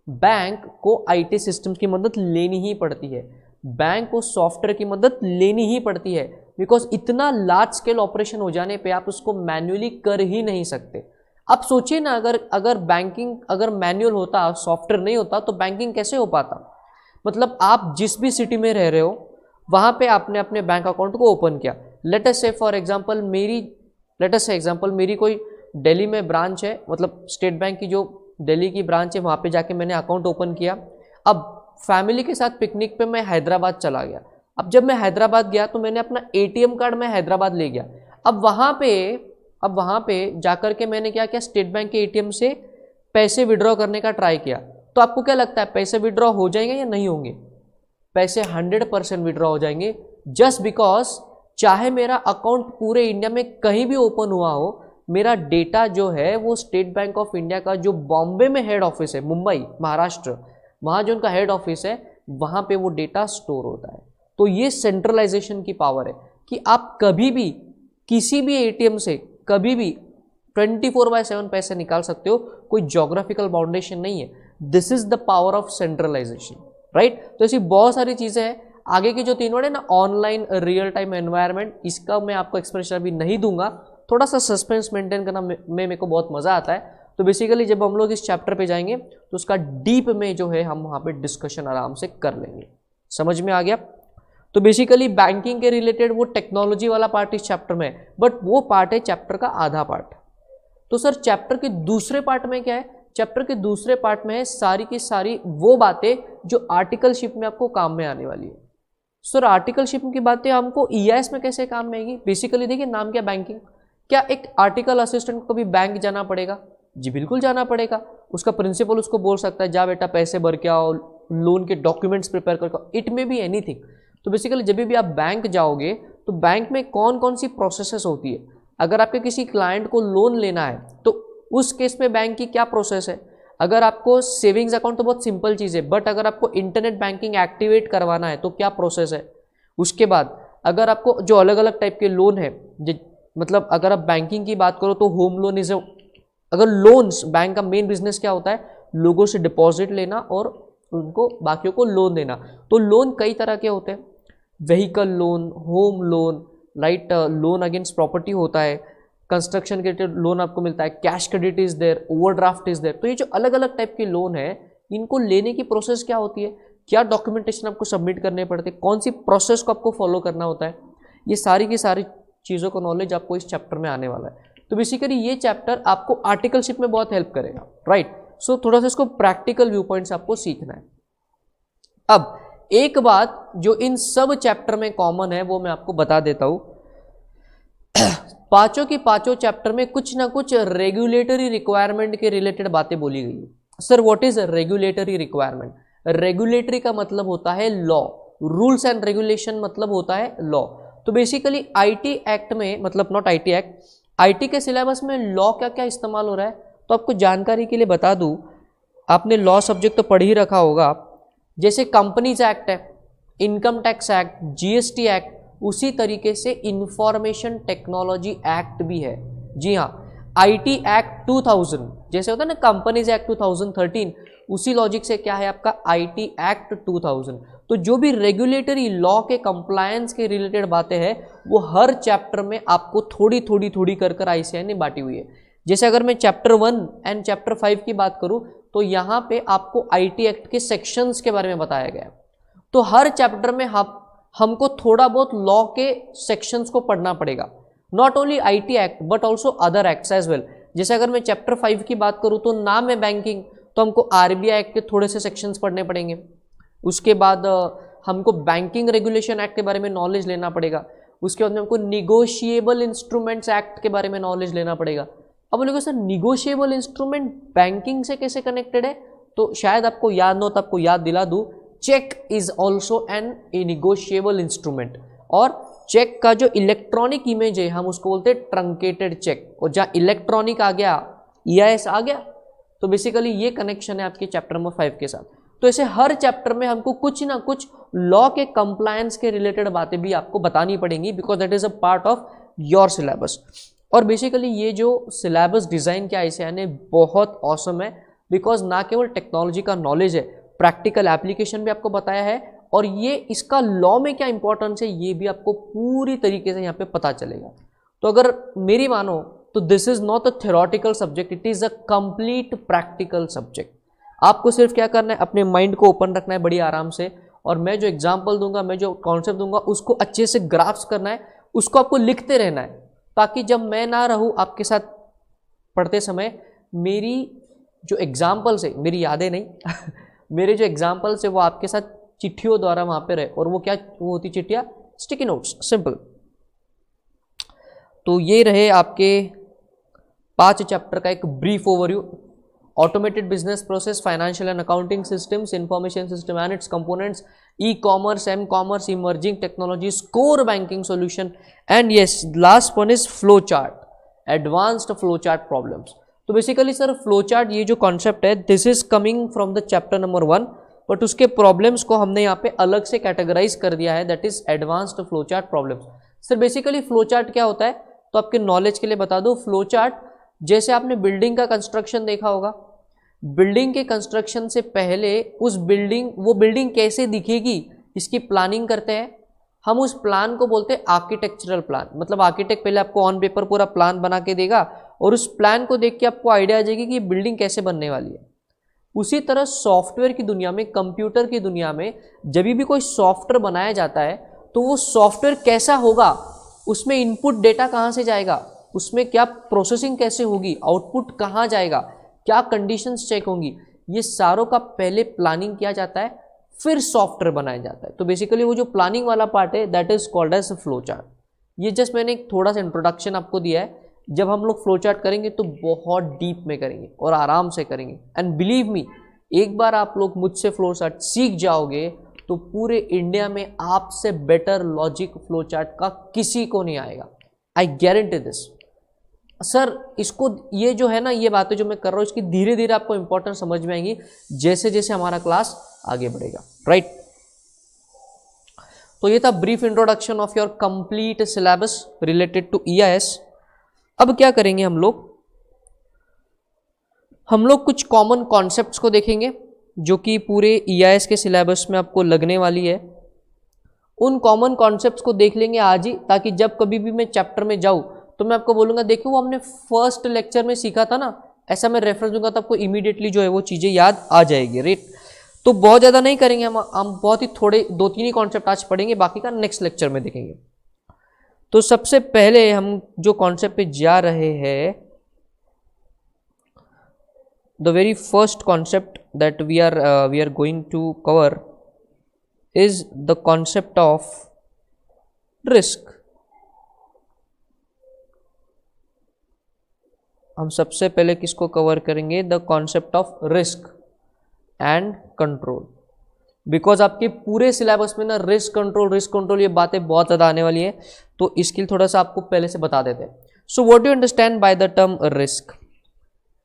बैंक को आईटी सिस्टम्स की मदद लेनी ही पड़ती है, बैंक को सॉफ्टवेयर की मदद लेनी ही पड़ती है, बिकॉज इतना लार्ज स्केल ऑपरेशन हो जाने पे आप उसको मैन्युअली कर ही नहीं सकते। आप सोचिए ना, अगर बैंकिंग अगर मैनुअल होता, सॉफ्टवेयर नहीं होता तो बैंकिंग कैसे हो पाता? मतलब आप जिस भी सिटी में रह रहे हो वहाँ पे आपने अपने बैंक अकाउंट को ओपन किया। लेट अस से फॉर एग्जांपल मेरी कोई दिल्ली में ब्रांच है, मतलब स्टेट बैंक की जो दिल्ली की ब्रांच है वहाँ पे जाके मैंने अकाउंट ओपन किया। अब फैमिली के साथ पिकनिक पे मैं हैदराबाद चला गया। अब जब मैं हैदराबाद गया तो मैंने अपना एटीएम कार्ड मैं हैदराबाद ले गया। अब वहाँ पे जाकर के मैंने क्या किया, स्टेट बैंक के एटीएम से पैसे विड्रॉ करने का ट्राई किया। तो आपको क्या लगता है पैसे विड्रॉ हो जाएंगे या नहीं होंगे? पैसे 100% विड्रॉ हो जाएंगे, जस्ट बिकॉज चाहे मेरा अकाउंट पूरे इंडिया में कहीं भी ओपन हुआ हो, मेरा डेटा जो है वो स्टेट बैंक ऑफ इंडिया का जो बॉम्बे में हेड ऑफिस है, मुंबई महाराष्ट्र, वहाँ जो उनका हेड ऑफिस है वहाँ पे वो डेटा स्टोर होता है। तो ये सेंट्रलाइजेशन की पावर है कि आप कभी भी किसी भी एटीएम से कभी भी 24/7 पैसे निकाल सकते हो, कोई ज्योग्राफिकल बाउंडेशन नहीं है। This is the power of centralisation, right? तो ऐसी बहुत सारी चीज़ें हैं। आगे की जो 3 वर्ड है ना, ऑनलाइन रियल टाइम एनवायरनमेंट, इसका मैं आपको एक्सप्रेशन अभी नहीं दूंगा, थोड़ा सा सस्पेंस मेंटेन करना में मेरे को बहुत मज़ा आता है। तो बेसिकली जब हम लोग इस चैप्टर पे जाएंगे तो उसका डीप में जो है हम वहाँ पे डिस्कशन आराम से कर लेंगे। समझ में आ गया? तो बेसिकली बैंकिंग के रिलेटेड वो टेक्नोलॉजी वाला पार्ट इस चैप्टर में, बट वो पार्ट है चैप्टर का आधा पार्ट। तो सर चैप्टर के दूसरे पार्ट में क्या है? चैप्टर के दूसरे पार्ट में है सारी की सारी वो बातें जो आर्टिकलशिप में आपको काम में आने वाली है। सर आर्टिकलशिप की बातें हमको ईआईएस में कैसे काम में आएगी? बेसिकली देखिए, नाम क्या, बैंकिंग। क्या एक आर्टिकल असिस्टेंट को भी बैंक जाना पड़ेगा? जी बिल्कुल जाना पड़ेगा। उसका प्रिंसिपल उसको बोल सकता है जा बेटा पैसे भर के आओ, लोन के डॉक्यूमेंट्स प्रिपेयर करके आओ, इट मे बी एनीथिंग। तो बेसिकली जब भी आप बैंक जाओगे तो बैंक में कौन कौन सी प्रोसेसेस होती है। अगर आपके किसी क्लाइंट को लोन लेना है तो उस केस में बैंक की क्या प्रोसेस है। अगर आपको सेविंग्स अकाउंट तो बहुत सिंपल चीज़ है, बट अगर आपको इंटरनेट बैंकिंग एक्टिवेट करवाना है तो क्या प्रोसेस है। उसके बाद अगर आपको जो अलग अलग टाइप के लोन है, मतलब अगर आप बैंकिंग की बात करो तो होम लोन इज, अगर लोन्स, बैंक का मेन बिजनेस क्या होता है, लोगों से डिपॉजिट लेना और उनको बाकियों को लोन देना। तो लोन कई तरह के होते हैं, vehicle loan, home loan, right, loan against property होता है, कंस्ट्रक्शन के लोन आपको मिलता है, cash credit is there, overdraft is there. तो ये जो अलग अलग टाइप के लोन है, इनको लेने की प्रोसेस क्या होती है, क्या डॉक्यूमेंटेशन आपको सबमिट करने पड़ते हैं, कौन सी प्रोसेस को आपको फॉलो करना होता है, ये सारी की सारी चीज़ों का नॉलेज आपको इस चैप्टर में आने वाला है। तो बेसिकली ये चैप्टर आपको आर्टिकलशिप में बहुत हेल्प करेगा, राइट। सो थोड़ा सा इसको प्रैक्टिकल व्यू पॉइंट से आपको सीखना है। अब एक बात जो इन सब चैप्टर में कॉमन है वो मैं आपको बता देता हूं। पांचों की पांचों चैप्टर में कुछ ना कुछ रेगुलेटरी रिक्वायरमेंट के रिलेटेड बातें बोली गई है। Sir what is regulatory requirement? Regulatory का मतलब होता है लॉ, रूल्स एंड रेगुलेशन मतलब होता है लॉ। तो बेसिकली आईटी एक्ट में, मतलब नॉट आईटी एक्ट, आईटी के सिलेबस में लॉ क्या क्या इस्तेमाल हो रहा है। तो आपको जानकारी के लिए बता दूं, आपने लॉ सब्जेक्ट तो पढ़ ही रखा होगा। जैसे कंपनीज एक्ट है, income tax act, GST act, उसी तरीके से इंफॉर्मेशन टेक्नोलॉजी एक्ट भी है। जी हाँ, आईटी एक्ट 2000 जैसे होता है ना कंपनीज एक्ट 2013, उसी लॉजिक से क्या है आपका आईटी एक्ट 2000। तो जो भी रेगुलेटरी लॉ के कंप्लायंस के रिलेटेड बातें हैं वो हर चैप्टर में आपको थोड़ी थोड़ी थोड़ी कर आईसीएआई ने बांटी हुई है। जैसे अगर मैं चैप्टर 1 एंड चैप्टर 5 की बात करूं तो यहाँ पे आपको आईटी एक्ट के सेक्शंस के बारे में बताया गया है। तो हर चैप्टर में हमको थोड़ा बहुत लॉ के सेक्शंस को पढ़ना पड़ेगा, not only IT act but also other acts as well. जैसे अगर मैं चैप्टर 5 की बात करूं तो नाम है बैंकिंग, तो हमको आरबीआई एक्ट के थोड़े से सेक्शंस पढ़ने पड़ेंगे। उसके बाद हमको बैंकिंग रेगुलेशन एक्ट के बारे में नॉलेज लेना पड़ेगा। उसके बाद में हमको निगोशिएबल इंस्ट्रूमेंट्स एक्ट के बारे में नॉलेज लेना पड़ेगा। अब बोलोगे सर निगोशिएबल इंस्ट्रूमेंट बैंकिंग से कैसे कनेक्टेड है? तो शायद आपको याद न हो तो आपको याद दिला दूं, cheque is also an a negotiable instrument. और चेक का जो इलेक्ट्रॉनिक इमेज है हम उसको बोलते हैं ट्रंकेटेड चेक, और जहाँ इलेक्ट्रॉनिक आ गया ईआईएस आ गया। तो बेसिकली ये कनेक्शन है आपके चैप्टर नंबर 5 के साथ। तो ऐसे हर चैप्टर में हमको कुछ ना कुछ लॉ के कंप्लायंस के रिलेटेड बातें भी आपको बतानी पड़ेंगी, because that is a part of your syllabus. और बेसिकली ये जो सिलेबस डिज़ाइन किया आईसीएआई ने बहुत ऑसम है, बिकॉज ना केवल टेक्नोलॉजी का नॉलेज है, प्रैक्टिकल एप्लीकेशन भी आपको बताया है, और ये इसका लॉ में क्या इंपॉर्टेंस है ये भी आपको पूरी तरीके से यहाँ पे पता चलेगा। तो अगर मेरी मानो तो this is not a theoretical subject, it is a complete practical subject. आपको सिर्फ क्या करना है, अपने माइंड को ओपन रखना है बड़ी आराम से, और मैं जो एग्जाम्पल दूंगा, मैं जो कॉन्सेप्ट दूंगा उसको अच्छे से ग्राफ्स करना है, उसको आपको लिखते रहना है, ताकि जब मैं ना रहूँ आपके साथ पढ़ते समय मेरी जो एग्जाम्पल्स है, मेरी यादें नहीं मेरे जो एग्जाम्पल्स है वो आपके साथ चिट्ठियों द्वारा वहाँ पे रहे। और वो क्या वो होती चिट्ठियाँ? Sticky notes, simple. तो ये रहे आपके 5 चैप्टर का एक brief overview. Automated business process, financial and accounting systems, information system and its components, e commerce, m commerce, emerging technologies, core banking solution, and yes last one is flow chart, advanced flow chart problems. तो basically sir flow chart ये जो concept है this is coming from the chapter number 1, but उसके problems को हमने यहाँ पे अलग से कैटेगराइज कर दिया है, that is advanced flow chart problems. Sir basically flow chart क्या होता है तो आपके नॉलेज के लिए बता दूं, फ्लो चार्ट जैसे आपने बिल्डिंग का कंस्ट्रक्शन देखा होगा, बिल्डिंग के कंस्ट्रक्शन से पहले वो बिल्डिंग कैसे दिखेगी इसकी प्लानिंग करते हैं हम। उस प्लान को बोलते हैं आर्किटेक्चरल प्लान। मतलब आर्किटेक्ट पहले आपको ऑन पेपर पूरा प्लान बना के देगा और उस प्लान को देख के आपको आइडिया आ जाएगी कि ये बिल्डिंग कैसे बनने वाली है। उसी तरह सॉफ्टवेयर की दुनिया में, कंप्यूटर की दुनिया में जब भी कोई सॉफ्टवेयर बनाया जाता है तो वो सॉफ्टवेयर कैसा होगा, उसमें इनपुट डेटा कहाँ से जाएगा, उसमें क्या प्रोसेसिंग कैसे होगी, आउटपुट कहाँ जाएगा, क्या कंडीशंस चेक होंगी, ये सारों का पहले प्लानिंग किया जाता है, फिर सॉफ्टवेयर बनाया जाता है। तो बेसिकली वो जो प्लानिंग वाला पार्ट है that is called as flow chart. ये जस्ट मैंने एक थोड़ा सा इंट्रोडक्शन आपको दिया है। जब हम लोग फ्लो चार्ट करेंगे तो बहुत डीप में करेंगे और आराम से करेंगे, एंड बिलीव मी, एक बार आप लोग मुझसे फ्लो चार्ट सीख जाओगे तो पूरे इंडिया में आपसे बेटर लॉजिक फ्लो चार्ट का किसी को नहीं आएगा। I guarantee this. सर इसको, ये जो है ना, ये बातें जो मैं कर रहा हूँ इसकी धीरे धीरे आपको इंपॉर्टेंट समझ में आएंगी जैसे जैसे हमारा क्लास आगे बढ़ेगा, राइट। तो ये था brief introduction of your complete syllabus related to EIS. अब क्या करेंगे हम लोग कुछ कॉमन कॉन्सेप्ट्स को देखेंगे जो कि पूरे ईआईएस के सिलेबस में आपको लगने वाली है। उन कॉमन कॉन्सेप्ट्स को देख लेंगे आज ही, ताकि जब कभी भी मैं चैप्टर में जाऊं तो मैं आपको बोलूंगा देखो वो हमने फर्स्ट लेक्चर में सीखा था ना, ऐसा मैं रेफरेंस दूंगा तो आपको इमीडिएटली जो है वो चीज़ें याद आ जाएगी, राइट। तो बहुत ज़्यादा नहीं करेंगे हम बहुत ही थोड़े 2-3 ही कॉन्सेप्ट आज पढ़ेंगे, बाकी का नेक्स्ट लेक्चर में देखेंगे। तो सबसे पहले हम जो कॉन्सेप्ट पे जा रहे हैं, the very first concept that we are going to cover is the concept of risk। हम सबसे पहले किसको कवर करेंगे, the concept of risk and control, because आपके पूरे सिलेबस में ना रिस्क कंट्रोल ये बातें बहुत ज़्यादा आने वाली है, तो इसके लिए थोड़ा सा आपको पहले से बता देते हैं। So what do you understand by the term risk.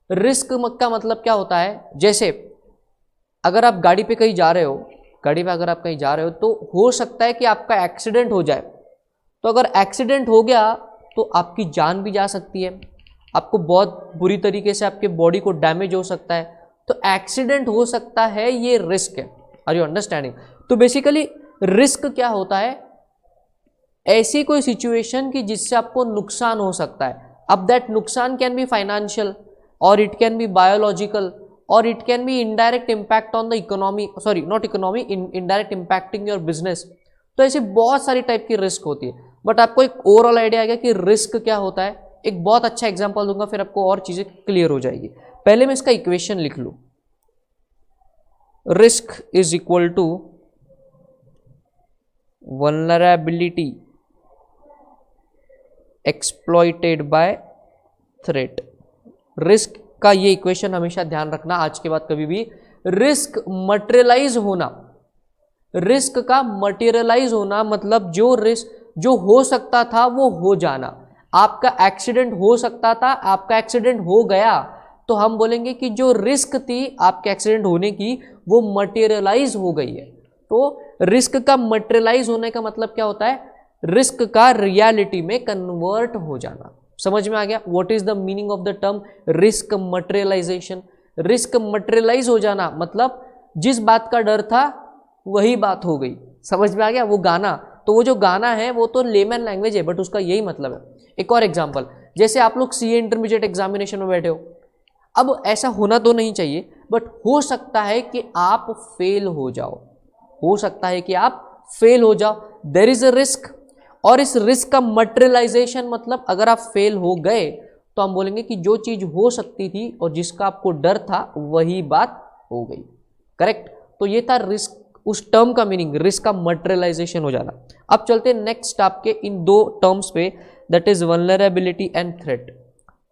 Risk का मतलब क्या होता है, जैसे अगर आप गाड़ी पे कहीं जा रहे हो, तो हो सकता है कि आपका एक्सीडेंट हो जाए। तो अगर एक्सीडेंट हो गया तो आपकी जान भी जा सकती है, आपको बहुत बुरी तरीके से आपके बॉडी को डैमेज हो सकता है। तो एक्सीडेंट हो सकता है, ये रिस्क है। Are you understanding. तो बेसिकली रिस्क क्या होता है, ऐसी कोई सिचुएशन की जिससे आपको नुकसान हो सकता है। अब दैट नुकसान कैन बी फाइनेंशियल और इट कैन बी बायोलॉजिकल और it can be indirect impact on the economy, sorry not economy, indirect impacting your business. तो ऐसी बहुत सारी टाइप की रिस्क होती है, बट आपको एक ओवरऑल आइडिया आएगा कि रिस्क क्या होता है। एक बहुत अच्छा एग्जांपल दूंगा, फिर आपको और चीजें क्लियर हो जाएगी। पहले मैं इसका इक्वेशन लिख लूं, risk is equal to vulnerability exploited by threat. Risk का ये इक्वेशन हमेशा ध्यान रखना आज के बाद कभी भी। रिस्क मटेरियलाइज होना, रिस्क का मटेरियलाइज होना मतलब जो रिस्क जो हो सकता था वो हो जाना। आपका एक्सीडेंट हो सकता था, आपका एक्सीडेंट हो गया, तो हम बोलेंगे कि जो रिस्क थी आपके एक्सीडेंट होने की वो मटेरियलाइज हो गई है। तो रिस्क का मटेरियलाइज होने का मतलब क्या होता है, रिस्क का रियलिटी में कन्वर्ट हो जाना। समझ में आ गया what is the meaning of the term risk materialization. Risk materialize हो जाना मतलब जिस बात का डर था वही बात हो गई। समझ में आ गया। वो गाना, तो वो जो गाना है वो तो लेमन लैंग्वेज है, बट उसका यही मतलब है। एक और एग्जांपल, जैसे आप लोग सीए इंटरमीडिएट एग्जामिनेशन में बैठे हो, अब ऐसा होना तो नहीं चाहिए, बट हो सकता है कि आप फेल हो जाओ, हो सकता है कि आप फेल हो जाओ, देयर इज अ रिस्क। और इस रिस्क का मटेरियलाइजेशन मतलब अगर आप फेल हो गए तो हम बोलेंगे कि जो चीज हो सकती थी और जिसका आपको डर था वही बात हो गई। करेक्ट। तो ये था रिस्क, उस टर्म का मीनिंग रिस्क का मटेरियलाइजेशन हो जाना। अब चलते हैं नेक्स्ट आपके इन दो टर्म्स पे, that is vulnerability and threat.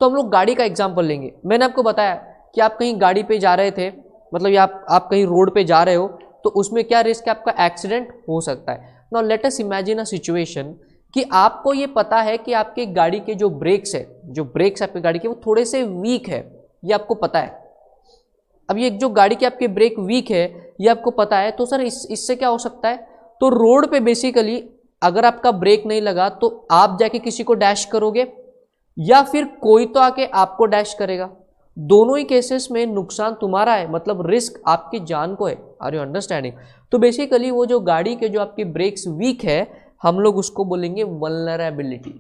तो हम लोग गाड़ी का एग्जांपल लेंगे। मैंने आपको बताया कि आप कहीं गाड़ी पे जा रहे थे, मतलब आप कहीं रोड पे जा रहे हो, तो उसमें क्या रिस्क है, आपका एक्सीडेंट हो सकता है। Now let us imagine a situation कि आपको ये पता है कि आपके गाड़ी के जो ब्रेक्स है, जो ब्रेक्स आपकी गाड़ी के वो थोड़े से वीक है, ये आपको पता है। अब ये जो गाड़ी के आपके ब्रेक वीक है ये आपको पता है, तो सर इससे क्या हो सकता है, तो रोड पे बेसिकली अगर आपका ब्रेक नहीं लगा तो आप जाके किसी को डैश करोगे या फिर कोई तो आके आपको डैश करेगा। दोनों ही केसेस में नुकसान तुम्हारा है, मतलब रिस्क आपकी जान को है। Are you understanding. तो बेसिकली वो जो गाड़ी के जो आपके ब्रेक्स वीक है हम लोग उसको बोलेंगे वल्नरेबिलिटी।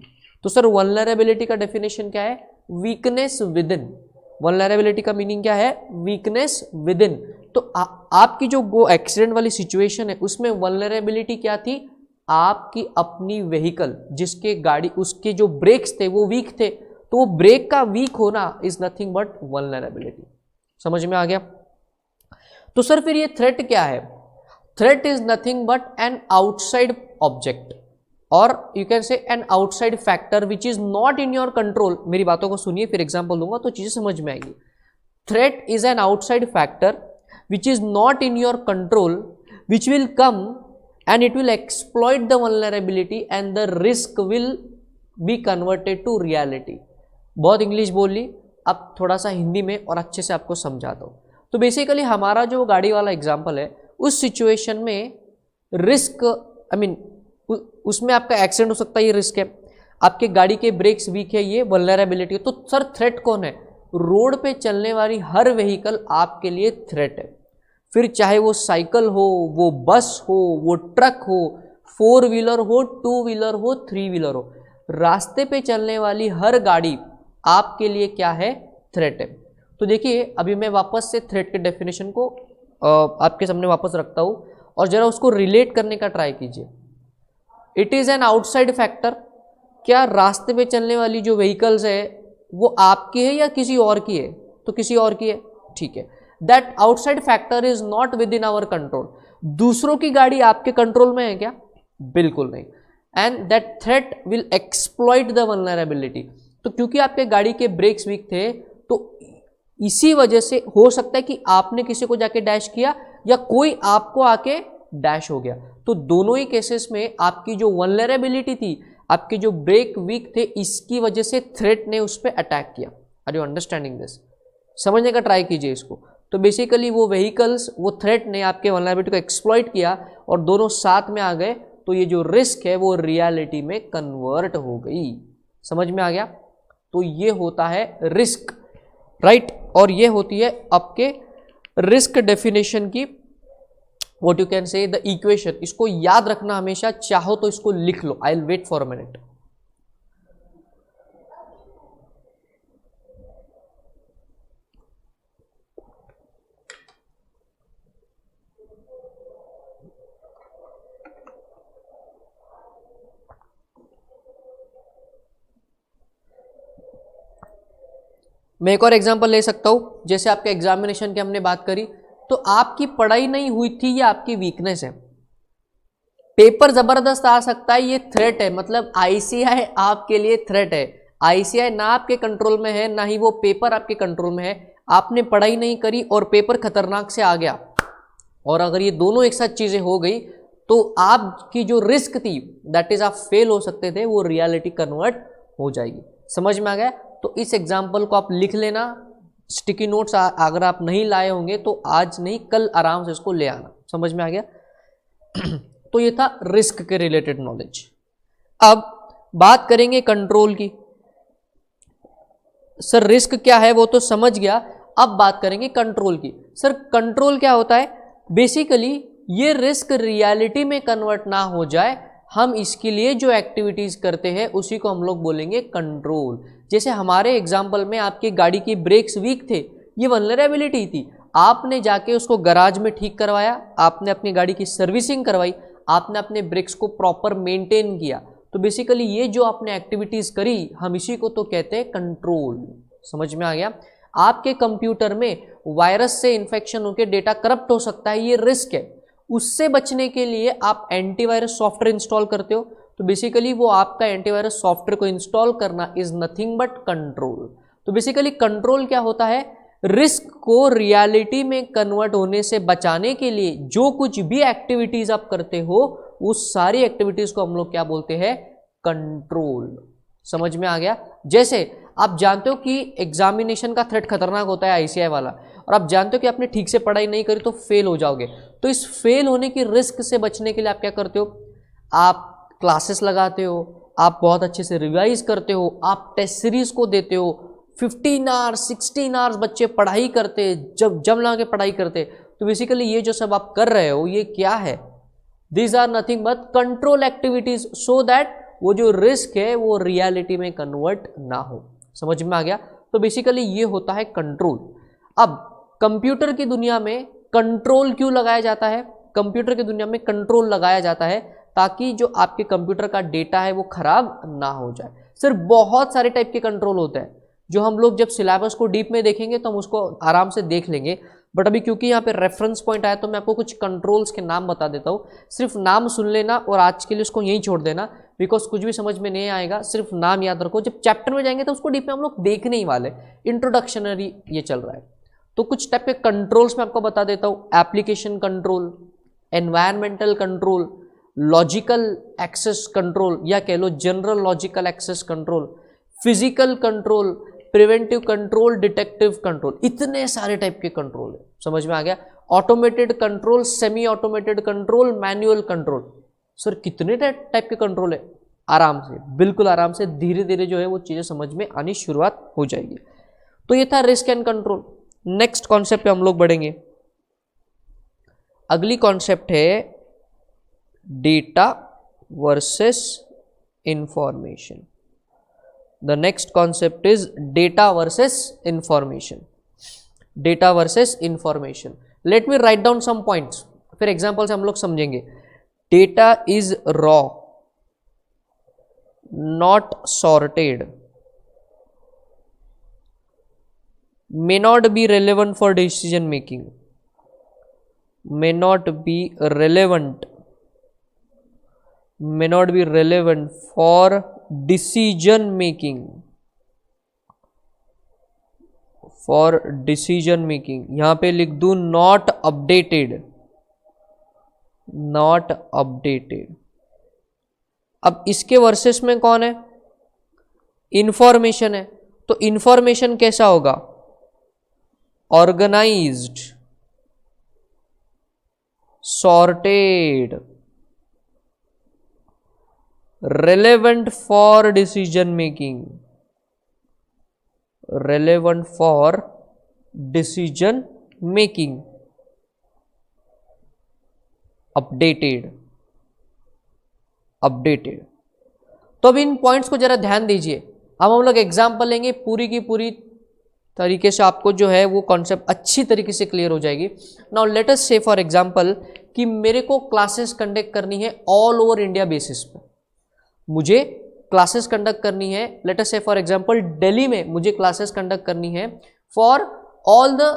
तो सर वल्नरेबिलिटी का डेफिनेशन क्या है, वीकनेस विद इन। वल्नरेबिलिटी का मीनिंग क्या है, वीकनेस विद इन। तो आपकी जो वो एक्सीडेंट वाली सिचुएशन है उसमें वल्नरेबिलिटी क्या थी, आपकी अपनी व्हीकल जिसके गाड़ी उसके जो ब्रेक्स थे वो वीक थे, तो वो ब्रेक का वीक होना इज नथिंग बट वल्नरेबिलिटी। समझ में आ गया? तो सर फिर ये थ्रेट क्या है? Threat is nothing but an outside object और you can say an outside factor which is not in your control. मेरी बातों को सुनिए, फिर एग्जांपल दूंगा तो चीजें समझ में आएगी। Threat is an outside factor which is not in your control which will come and it will exploit the vulnerability and the risk will be converted to reality। बहुत इंग्लिश बोल ली, अब थोड़ा सा हिंदी में और अच्छे से आपको समझाता हूँ। तो बेसिकली हमारा जो गाड़ी वाला एग्जांपल है, उस सिचुएशन में रिस्क उसमें आपका एक्सीडेंट हो सकता है, ये रिस्क है। आपके गाड़ी के ब्रेक्स वीक है, ये वल्नरेबिलिटी है। तो सर थ्रेट कौन है? रोड पे चलने वाली हर व्हीकल आपके लिए थ्रेट है। फिर चाहे वो साइकिल हो, वो बस हो, वो ट्रक हो, 4 व्हीलर हो, 2 व्हीलर हो, 3 व्हीलर हो, रास्ते पे चलने वाली हर गाड़ी आपके लिए क्या है? थ्रेट है। तो देखिए अभी मैं वापस से थ्रेट के डेफिनेशन को आपके सामने वापस रखता हूँ और जरा उसको रिलेट करने का ट्राई कीजिए। It is an outside factor. क्या रास्ते पे चलने वाली जो व्हीकल्स है वो आपकी है या किसी और की है? तो किसी और की है, ठीक है। That outside factor is not within our control. दूसरों की गाड़ी आपके कंट्रोल में है क्या? बिल्कुल नहीं। And that threat will exploit the vulnerability. तो क्योंकि आपके गाड़ी के ब्रेक्स वीक थे तो इसी वजह से हो सकता है कि आपने किसी को जाके डैश किया या कोई आपको आके डैश हो गया। तो दोनों ही केसेस में आपकी जो वल्नरेबिलिटी थी, आपके जो ब्रेक वीक थे, इसकी वजह से थ्रेट ने उस पर अटैक किया। Are you understanding this? समझने का ट्राई कीजिए इसको। तो बेसिकली वो व्हीकल्स, वो थ्रेट ने आपके वल्नरेबिलिटी को एक्सप्लॉइट किया और दोनों साथ में आ गए, तो ये जो रिस्क है वो रियलिटी में कन्वर्ट हो गई। समझ में आ गया? तो ये होता है रिस्क, राइट। और ये होती है आपके रिस्क डेफिनेशन की what you can say the equation. इसको याद रखना हमेशा, चाहो तो इसको लिख लो। I will wait for a minute. मैं एक और एग्जांपल ले सकता हूं। जैसे आपके एग्जामिनेशन की हमने बात करी, तो आपकी पढ़ाई नहीं हुई थी, ये आपकी वीकनेस है। पेपर जबरदस्त आ सकता है, ये थ्रेट है। मतलब आईसीआई आपके लिए थ्रेट है। आईसीआई ना आपके कंट्रोल में है, ना ही वो पेपर आपके कंट्रोल में है। आपने पढ़ाई नहीं करी और पेपर खतरनाक से आ गया, और अगर ये दोनों एक साथ चीजें हो गई तो आपकी जो रिस्क थी, दैट इज आप फेल हो सकते थे, वो रियलिटी कन्वर्ट हो जाएगी। समझ में आ गया? तो इस एग्जाम्पल को आप लिख लेना। स्टिकी नोट्स अगर आप नहीं लाए होंगे तो आज नहीं, कल आराम से इसको ले आना। समझ में आ गया? तो ये था रिस्क के रिलेटेड नॉलेज। अब बात करेंगे कंट्रोल की। सर रिस्क क्या है वो तो समझ गया, अब बात करेंगे कंट्रोल की। सर कंट्रोल क्या होता है? बेसिकली ये रिस्क रियलिटी में कन्वर्ट ना हो जाए, हम इसके लिए जो एक्टिविटीज करते हैं उसी को हम लोग बोलेंगे कंट्रोल। जैसे हमारे एग्जाम्पल में आपकी गाड़ी की ब्रेक्स वीक थे, ये वल्नरेबिलिटी थी। आपने जाके उसको गराज में ठीक करवाया, आपने अपनी गाड़ी की सर्विसिंग करवाई, आपने अपने ब्रेक्स को प्रॉपर मेंटेन किया। तो बेसिकली ये जो आपने एक्टिविटीज करी, हम इसी को तो कहते हैं कंट्रोल। समझ में आ गया? आपके कंप्यूटर में वायरस से इन्फेक्शन होकर डेटा करप्ट हो सकता है, ये रिस्क है। उससे बचने के लिए आप एंटीवायरस सॉफ्टवेयर इंस्टॉल करते हो। तो बेसिकली वो आपका एंटीवायरस सॉफ्टवेयर को इंस्टॉल करना इज नथिंग बट कंट्रोल। तो बेसिकली कंट्रोल क्या होता है? रिस्क को रियलिटी में कन्वर्ट होने से बचाने के लिए जो कुछ भी एक्टिविटीज आप करते हो, उस सारी एक्टिविटीज को हम लोग क्या बोलते हैं? कंट्रोल। समझ में आ गया? जैसे आप जानते हो कि एग्जामिनेशन का थ्रेट खतरनाक होता है आईसीआई वाला, और आप जानते हो कि आपने ठीक से पढ़ाई नहीं करी तो फेल हो जाओगे। तो इस फेल होने की रिस्क से बचने के लिए आप क्या करते हो? आप क्लासेस लगाते हो, आप बहुत अच्छे से रिवाइज करते हो, आप टेस्ट सीरीज को देते हो। 15 आवर्स 16 आवर्स बच्चे पढ़ाई करते, जब लगा के पढ़ाई करते। तो बेसिकली ये जो सब आप कर रहे हो, ये क्या है? These are nothing but control activities, so that वो जो रिस्क है वो रियलिटी में कन्वर्ट ना हो। समझ में आ गया? तो बेसिकली ये होता है कंट्रोल। अब कंप्यूटर की दुनिया में कंट्रोल क्यों लगाया जाता है? कंप्यूटर की दुनिया में कंट्रोल लगाया जाता है ताकि जो आपके कंप्यूटर का डेटा है वो खराब ना हो जाए। सर बहुत सारे टाइप के कंट्रोल होते हैं। जो हम लोग जब सिलेबस को डीप में देखेंगे तो हम उसको आराम से देख लेंगे, बट अभी क्योंकि यहाँ पे रेफरेंस पॉइंट आया तो मैं आपको कुछ कंट्रोल्स के नाम बता देता हूँ। सिर्फ नाम सुन लेना और आज के लिए उसको यहीं छोड़ देना, बिकॉज कुछ भी समझ में नहीं आएगा, सिर्फ नाम याद रखो। जब चैप्टर में जाएंगे तो उसको डीप में हम लोग देखने ही वाले, इंट्रोडक्शनरी ये चल रहा है। तो कुछ टाइप के कंट्रोल्स मैं आपको बता देता हूँ। Application control, environmental control, logical access control या कह लो general logical access control, physical control, preventive control, detective control, इतने सारे टाइप के कंट्रोल है। समझ में आ गया? Automated control, semi automated control, manual control. Sir कितने टाइप के कंट्रोल है? आराम से, बिल्कुल आराम से, धीरे धीरे जो है वो चीजें समझ में आनी शुरुआत हो जाएगी। तो ये था risk and control. Next concept पे हम लोग बढ़ेंगे। अगली कॉन्सेप्ट है data versus information. The next concept is data versus information. Data versus information. Let me write down some points, फिर एग्जांपल से हम लोग समझेंगे। Data is raw, not sorted, may not be relevant for decision making, may not be relevant for decision making, यहां पे लिख दूं not updated, not updated। अब इसके वर्सेस में कौन है? इंफॉर्मेशन है। तो इंफॉर्मेशन कैसा होगा? Organised, sorted, relevant for decision making, relevant for decision making, updated, updated। तो अब इन पॉइंट्स को जरा ध्यान दीजिए। अब हम लोग एग्जांपल लेंगे, पूरी की पूरी तरीके से आपको जो है वो कॉन्सेप्ट अच्छी तरीके से क्लियर हो जाएगी। नाउ लेट अस से फॉर एग्जांपल कि मेरे को क्लासेस कंडक्ट करनी है ऑल ओवर इंडिया बेसिस पे, मुझे क्लासेस कंडक्ट करनी है। लेट अस से फॉर एग्जांपल दिल्ली में मुझे क्लासेस कंडक्ट करनी है for all the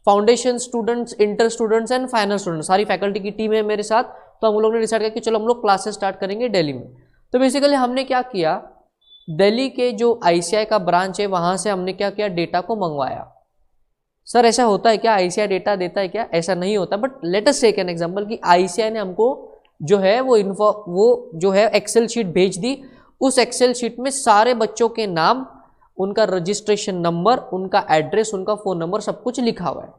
foundation students, inter students and final students. सारी फैकल्टी की टीम है मेरे साथ, तो हम लोग ने डिसाइड किया कि चलो हम लोग क्लासेस स्टार्ट करेंगे दिल्ली में। तो बेसिकली हमने क्या किया, दिल्ली के जो आईसीआई का ब्रांच है वहां से हमने क्या किया, डेटा को मंगवाया। सर ऐसा होता है क्या, आईसीआई डेटा देता है क्या? ऐसा नहीं होता, but let us take an example कि आईसीआई ने हमको जो है वो जो है एक्सेल शीट भेज दी। उस एक्सेल शीट में सारे बच्चों के नाम, उनका रजिस्ट्रेशन नंबर, उनका एड्रेस, उनका फ़ोन नंबर सब कुछ लिखा हुआ है।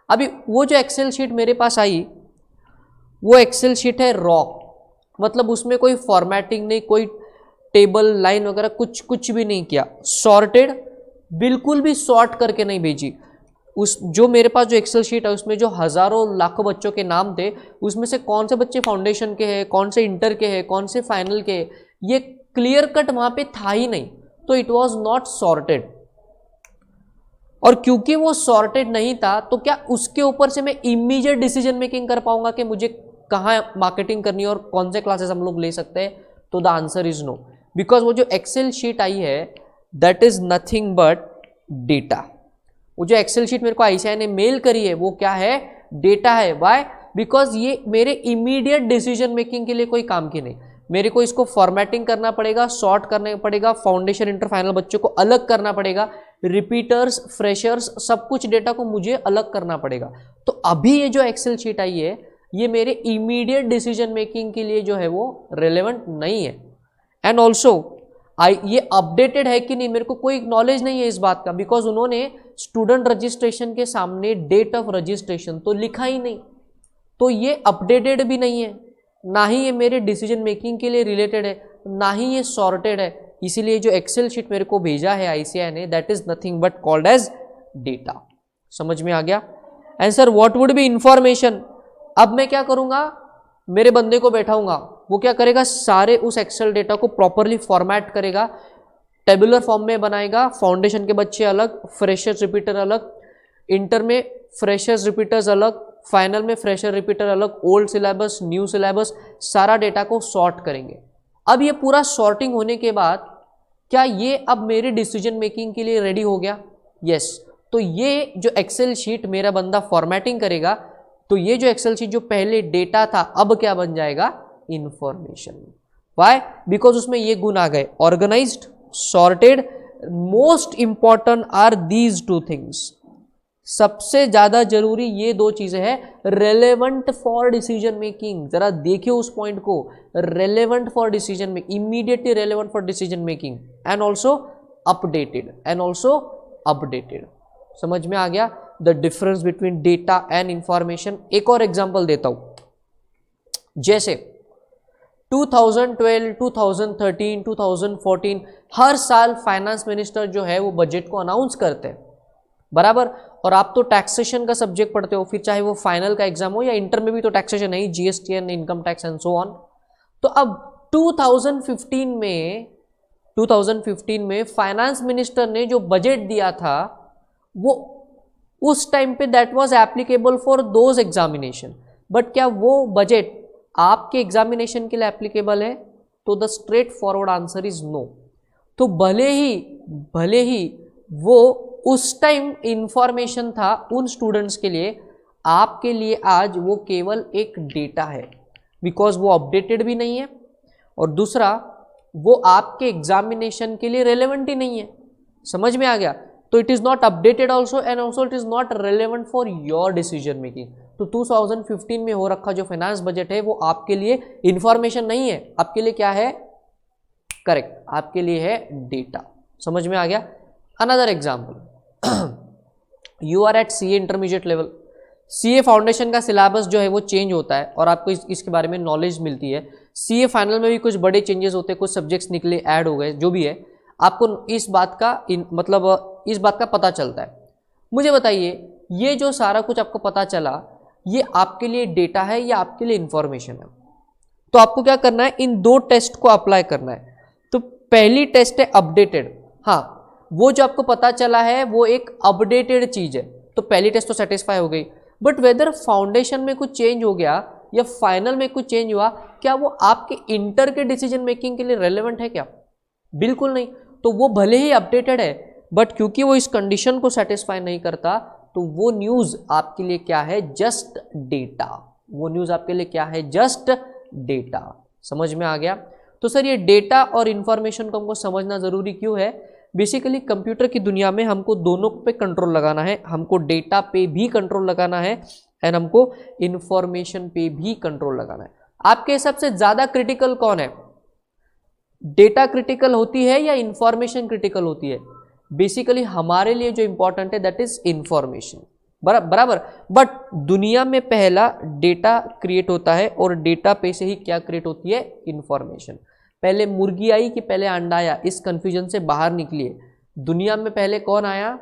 अभी वो जो एक्सेल शीट मेरे पास आई, वो एक्सेल शीट है रॉ, मतलब उसमें कोई फॉर्मेटिंग नहीं, कोई टेबल लाइन वगैरह कुछ भी नहीं किया। सॉर्टेड, बिल्कुल भी सॉर्ट करके नहीं भेजी। उस जो मेरे पास जो एक्सेल शीट है उसमें जो हज़ारों लाखों बच्चों के नाम थे, उसमें से कौन से बच्चे फाउंडेशन के हैं, कौन से इंटर के हैं, कौन से फाइनल के हैं, ये क्लियर कट वहाँ पे था ही नहीं। तो इट वाज नॉट सॉर्टेड। और क्योंकि वो सॉर्टेड नहीं था तो क्या उसके ऊपर से मैं इमीडिएट डिसीजन मेकिंग कर पाऊंगा कि मुझे कहाँ मार्केटिंग करनी है और कौन से क्लासेस हम लोग ले सकते हैं? तो the answer is no, because वो जो एक्सेल शीट आई है that is nothing but data. वो जो एक्सेल शीट मेरे को आईसीआई ने मेल करी है वो क्या है, डेटा है। व्हाई? बिकॉज ये मेरे इमीडिएट डिसीजन मेकिंग के लिए कोई काम की नहीं। मेरे को इसको फॉर्मेटिंग करना पड़ेगा, सॉर्ट करना पड़ेगा, फाउंडेशन इंटर फाइनल बच्चों को अलग करना पड़ेगा, रिपीटर्स, फ्रेशर्स, सब कुछ डेटा को मुझे अलग करना पड़ेगा। तो अभी ये जो एक्सेल शीट आई है ये मेरे इमीडिएट डिसीजन मेकिंग के लिए जो है वो रेलेवेंट नहीं है। एंड ऑल्सो ये अपडेटेड है कि नहीं मेरे को कोई नॉलेज नहीं है इस बात का, बिकॉज उन्होंने स्टूडेंट रजिस्ट्रेशन के सामने डेट ऑफ रजिस्ट्रेशन तो लिखा ही नहीं। तो ये अपडेटेड भी नहीं है, ना ही ये मेरे डिसीजन मेकिंग के लिए रिलेटेड है, ना ही ये सॉर्टेड है। इसीलिए जो एक्सेल शीट मेरे को भेजा है आईसीआई ने that is nothing but called as data. समझ में आ गया? And sir what would be information? अब मैं क्या करूंगा, मेरे बंदे को बैठाऊंगा, वो क्या करेगा, सारे उस एक्सेल डेटा को प्रॉपरली फॉर्मेट करेगा, टेबुलर फॉर्म में बनाएगा। फाउंडेशन के बच्चे अलग, फ्रेशर्स रिपीटर अलग, इंटर में फ्रेशर्स रिपीटर्स अलग, फाइनल में फ्रेशर रिपीटर अलग, ओल्ड सिलेबस, न्यू सिलेबस, सारा डेटा को सॉर्ट करेंगे। अब ये पूरा सॉर्टिंग होने के बाद क्या ये अब मेरी डिसीजन मेकिंग के लिए रेडी हो गया? यस। तो ये जो एक्सेल शीट मेरा बंदा फॉर्मेटिंग करेगा, तो ये जो एक्सेल शीट जो पहले डेटा था अब क्या बन जाएगा? इंफॉर्मेशन। वाई? बिकॉज उसमें ये गुण आ गए, organised, sorted. Most important are these two things. सबसे ज्यादा जरूरी ये दो चीजें हैं, रेलेवेंट फॉर डिसीजन मेकिंग। जरा देखिए उस पॉइंट को, relevant for decision making, immediately relevant for decision making, and also updated, and also updated. समझ में आ गया the difference between data and information? एक और एग्जांपल देता हूं। जैसे 2012, 2013, 2014 हर साल फाइनेंस मिनिस्टर जो है वो बजट को अनाउंस करते हैं, बराबर। और आप तो टैक्सेशन का सब्जेक्ट पढ़ते हो, फिर चाहे वो फाइनल का एग्जाम हो या इंटर में भी तो टैक्सेशन है, GST and income tax and so on. तो अब 2015 में फाइनेंस मिनिस्टर ने जो बजट दिया था वो उस टाइम पे that was applicable for those examination, but क्या वो बजट आपके एग्जामिनेशन के लिए एप्लीकेबल है? तो the straightforward answer is no. तो भले ही वो उस टाइम इंफॉर्मेशन था उन स्टूडेंट्स के लिए, आपके लिए आज वो केवल एक डेटा है, बिकॉज वो अपडेटेड भी नहीं है, और दूसरा वो आपके एग्जामिनेशन के लिए रेलेवेंट ही नहीं है। समझ में आ गया? तो it is not updated also, and also it is not relevant for your decision making. तो 2015 में हो रखा जो फाइनेंस बजट है वो आपके लिए इंफॉर्मेशन नहीं है, आपके लिए क्या है? करेक्ट, आपके लिए है डेटा। समझ में आ गया? Another example, you are at CA intermediate level. CA foundation का सिलेबस जो है वो चेंज होता है और आपको इसके बारे में नॉलेज मिलती है। सीए फाइनल में भी कुछ बड़े चेंजेस होते हैं, कुछ सब्जेक्ट्स निकले, ऐड हो गए, जो भी है, आपको इस बात का पता चलता है। मुझे बताइए, ये जो सारा कुछ आपको पता चला, ये आपके लिए डेटा है या आपके लिए इंफॉर्मेशन है? तो आपको क्या करना है, इन दो टेस्ट को अप्लाई करना है। तो पहली टेस्ट है अपडेटेड। हाँ, वो जो आपको पता चला है वो एक अपडेटेड चीज है, तो पहली टेस्ट तो सेटिस्फाई हो गई। बट वेदर फाउंडेशन में कुछ चेंज हो गया या फाइनल में कुछ चेंज हुआ, क्या वो आपके इंटर के डिसीजन मेकिंग के लिए रेलेवेंट है क्या? बिल्कुल नहीं। तो वो भले ही अपडेटेड है, बट क्योंकि वो इस कंडीशन को सेटिस्फाई नहीं करता, तो वो न्यूज आपके लिए क्या है? Just data. वो न्यूज आपके लिए क्या है? Just data. समझ में आ गया? तो सर ये डेटा और इंफॉर्मेशन को हमको समझना जरूरी क्यों है? बेसिकली कंप्यूटर की दुनिया में हमको दोनों पे कंट्रोल लगाना है, हमको डेटा पे भी कंट्रोल लगाना है एंड हमको इंफॉर्मेशन पे भी कंट्रोल लगाना है। आपके हिसाब से ज्यादा क्रिटिकल कौन है? डेटा क्रिटिकल होती है या इंफॉर्मेशन क्रिटिकल होती है? बेसिकली हमारे लिए जो इंपॉर्टेंट है दैट इज इंफॉर्मेशन, बराबर। बट दुनिया में पहला डेटा क्रिएट होता है और डेटा पे से ही क्या क्रिएट होती है? इंफॉर्मेशन। पहले मुर्गी आई कि पहले अंडा आया? इस कंफ्यूजन से बाहर निकलिए। दुनिया में पहले कौन आया?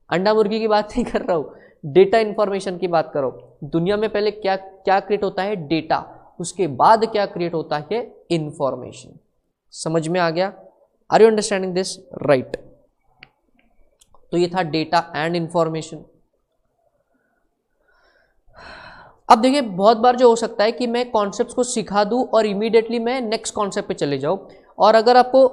अंडा मुर्गी की बात नहीं कर रहा हूँ, डेटा इंफॉर्मेशन की बात करो। दुनिया में पहले क्या क्या क्रिएट होता है? डेटा। उसके बाद क्या क्रिएट होता है? इंफॉर्मेशन। समझ में आ गया? Are you understanding this? Right. तो ये था डेटा एंड इंफॉर्मेशन। अब देखिए, बहुत बार जो हो सकता है कि मैं कॉन्सेप्ट्स को सिखा दूं और इमीडिएटली मैं नेक्स्ट कॉन्सेप्ट पे चले जाऊं, और अगर आपको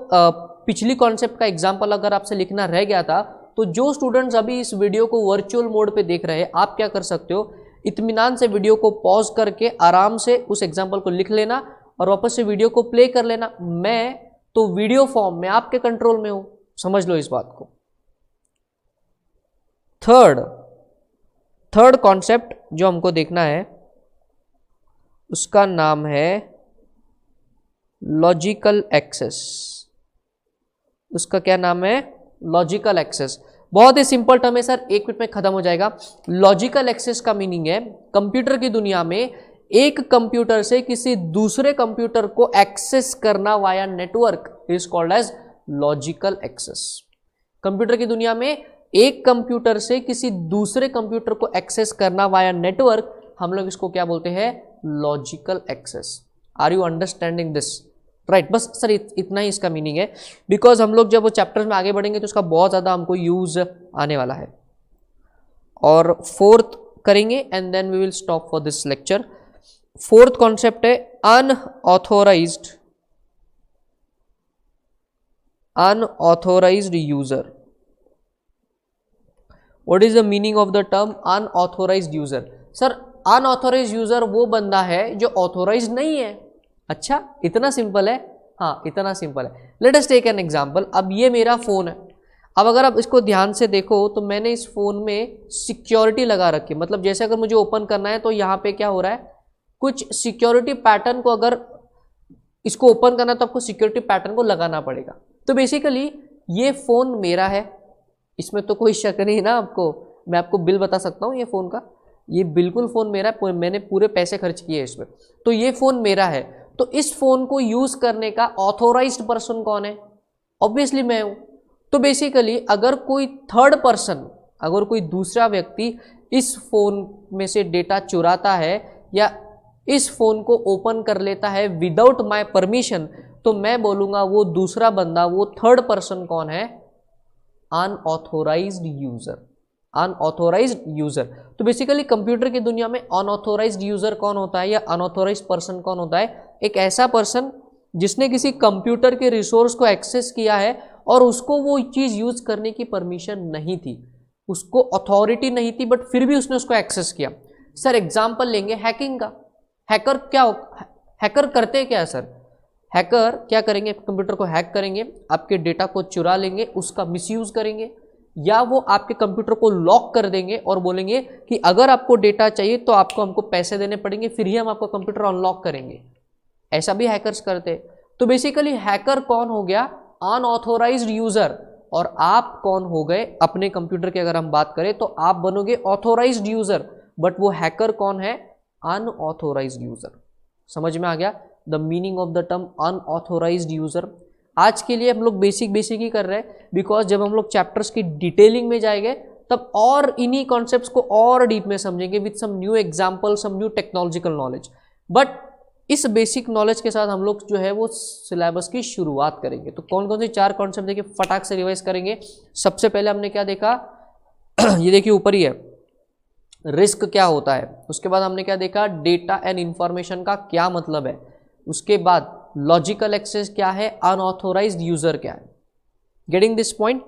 पिछली कॉन्सेप्ट का एग्जांपल अगर आपसे लिखना रह गया था, तो जो स्टूडेंट्स अभी इस वीडियो को वर्चुअल मोड पे देख रहे हैं, आप क्या कर सकते हो, इत्मीनान से वीडियो को पॉज करके आराम से उस एग्जाम्पल को लिख लेना और वापस से वीडियो को प्ले कर लेना। मैं तो वीडियो फॉर्म में आपके कंट्रोल में हूं, समझ लो इस बात को। थर्ड कॉन्सेप्ट जो हमको देखना है उसका नाम है लॉजिकल एक्सेस। उसका क्या नाम है? Logical access. बहुत ही सिंपल टर्म है सर, 1 मिनट में खत्म हो जाएगा। लॉजिकल एक्सेस का मीनिंग है कंप्यूटर की दुनिया में एक कंप्यूटर से किसी दूसरे कंप्यूटर को एक्सेस करना via network is called as logical access. Computer की दुनिया में एक कंप्यूटर से किसी दूसरे कंप्यूटर को एक्सेस करना वाया नेटवर्क, हम लोग इसको क्या बोलते हैं? Logical access. Are you understanding this? Right. बस सर इतना ही इसका मीनिंग है, बिकॉज हम लोग जब वो चैप्टर्स में आगे बढ़ेंगे तो उसका बहुत ज़्यादा हमको यूज आने वाला है। और फोर्थ करेंगे and then we will stop for this lecture. Fourth concept है unauthorized user. What is the meaning of the term unauthorized user? Sir unauthorized user वो बंदा है जो ऑथोराइज्ड नहीं है। अच्छा, इतना सिंपल है? हाँ, इतना सिंपल है। Let us take an example. अब ये मेरा फोन है। अब अगर आप इसको ध्यान से देखो तो मैंने इस फोन में सिक्योरिटी लगा रखी है। मतलब जैसे अगर मुझे ओपन करना है तो यहाँ पे क्या हो रहा है, कुछ सिक्योरिटी पैटर्न को, अगर इसको ओपन करना है तो आपको सिक्योरिटी पैटर्न को लगाना पड़ेगा। तो बेसिकली ये फोन मेरा है, इसमें तो कोई शक नहीं ना आपको। मैं आपको बिल बता सकता हूँ ये फ़ोन का, ये बिल्कुल फ़ोन मेरा है, मैंने पूरे पैसे खर्च किए इसमें। तो ये फ़ोन मेरा है। तो इस फ़ोन को यूज़ करने का ऑथोराइज्ड पर्सन कौन है? ऑब्वियसली मैं हूँ। तो बेसिकली अगर कोई थर्ड पर्सन, अगर कोई दूसरा व्यक्ति इस फ़ोन में से डेटा चुराता है या इस फ़ोन को ओपन कर लेता है विदाउट माय परमिशन, तो मैं बोलूँगा वो दूसरा बंदा, वो थर्ड पर्सन कौन है? Unauthorized user. Unauthorised user. तो बेसिकली कंप्यूटर की दुनिया में अनऑथोराइज्ड यूजर कौन होता है या अनऑथोराइज्ड पर्सन कौन होता है? एक ऐसा पर्सन जिसने किसी कंप्यूटर के रिसोर्स को एक्सेस किया है और उसको वो चीज यूज करने की परमिशन नहीं थी, उसको अथॉरिटी नहीं थी, बट फिर भी उसने उसको एक्सेस किया। सर एग्जाम्पल लेंगे हैकिंग का। हैकर करते क्या है सर? हैकर क्या करेंगे? कंप्यूटर को हैक करेंगे, आपके डेटा को चुरा लेंगे, उसका मिसयूज करेंगे, या वो आपके कंप्यूटर को लॉक कर देंगे और बोलेंगे कि अगर आपको डेटा चाहिए तो आपको हमको पैसे देने पड़ेंगे, फिर ही हम आपका कंप्यूटर अनलॉक करेंगे। ऐसा भी हैकर्स करते। तो बेसिकली हैकर कौन हो गया? Unauthorised user. और आप कौन हो गए? अपने कंप्यूटर की अगर हम बात करें तो आप बनोगे ऑथोराइज्ड यूजर, बट वो हैकर कौन है? Unauthorized user. समझ में आ गया the meaning of the term unauthorized user? आज के लिए हम लोग बेसिक ही कर रहे हैं, बिकॉज जब हम लोग चैप्टर्स की डिटेलिंग में जाएंगे तब और इन्हीं कॉन्सेप्ट्स को और डीप में समझेंगे with some new example, some new technological knowledge. But इस बेसिक नॉलेज के साथ हम लोग जो है वो सिलेबस की शुरुआत करेंगे। तो कौन कौन से 4 कॉन्सेप्ट देखिए फटाक से रिवाइज करेंगे। सबसे पहले हमने क्या देखा? ये देखिए ऊपर ही है, रिस्क क्या होता है। उसके बाद हमने क्या देखा? डेटा एंड इंफॉर्मेशन का क्या मतलब है। उसके बाद लॉजिकल एक्सेस क्या है, अनऑथोराइज्ड यूजर क्या है। Getting this point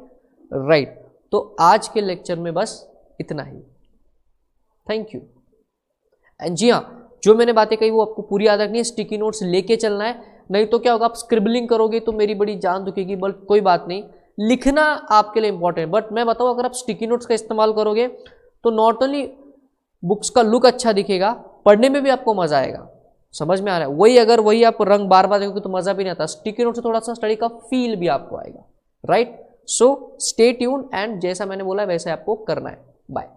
right? तो आज के लेक्चर में बस इतना ही। Thank you. एंड जी हाँ, जो मैंने बातें कही वो आपको पूरी याद रखनी है, स्टिकी नोट्स लेके चलना है, नहीं तो क्या होगा, आप स्क्रिबलिंग करोगे तो मेरी बड़ी जान दुखेगी। बट कोई बात नहीं, लिखना आपके लिए इंपॉर्टेंट है। बट मैं बताऊँ, अगर आप स्टिकी नोट्स का इस्तेमाल करोगे तो नॉट ओनली बुक्स का लुक अच्छा दिखेगा, पढ़ने में भी आपको मजा आएगा। समझ में आ रहा है? वही अगर वही आप रंग बार बार देखोगे तो मजा भी नहीं आता। स्टिकी नोट से थोड़ा सा स्टडी का फील भी आपको आएगा। Right? So stay tune and जैसा मैंने बोला वैसे आपको करना है। बाय।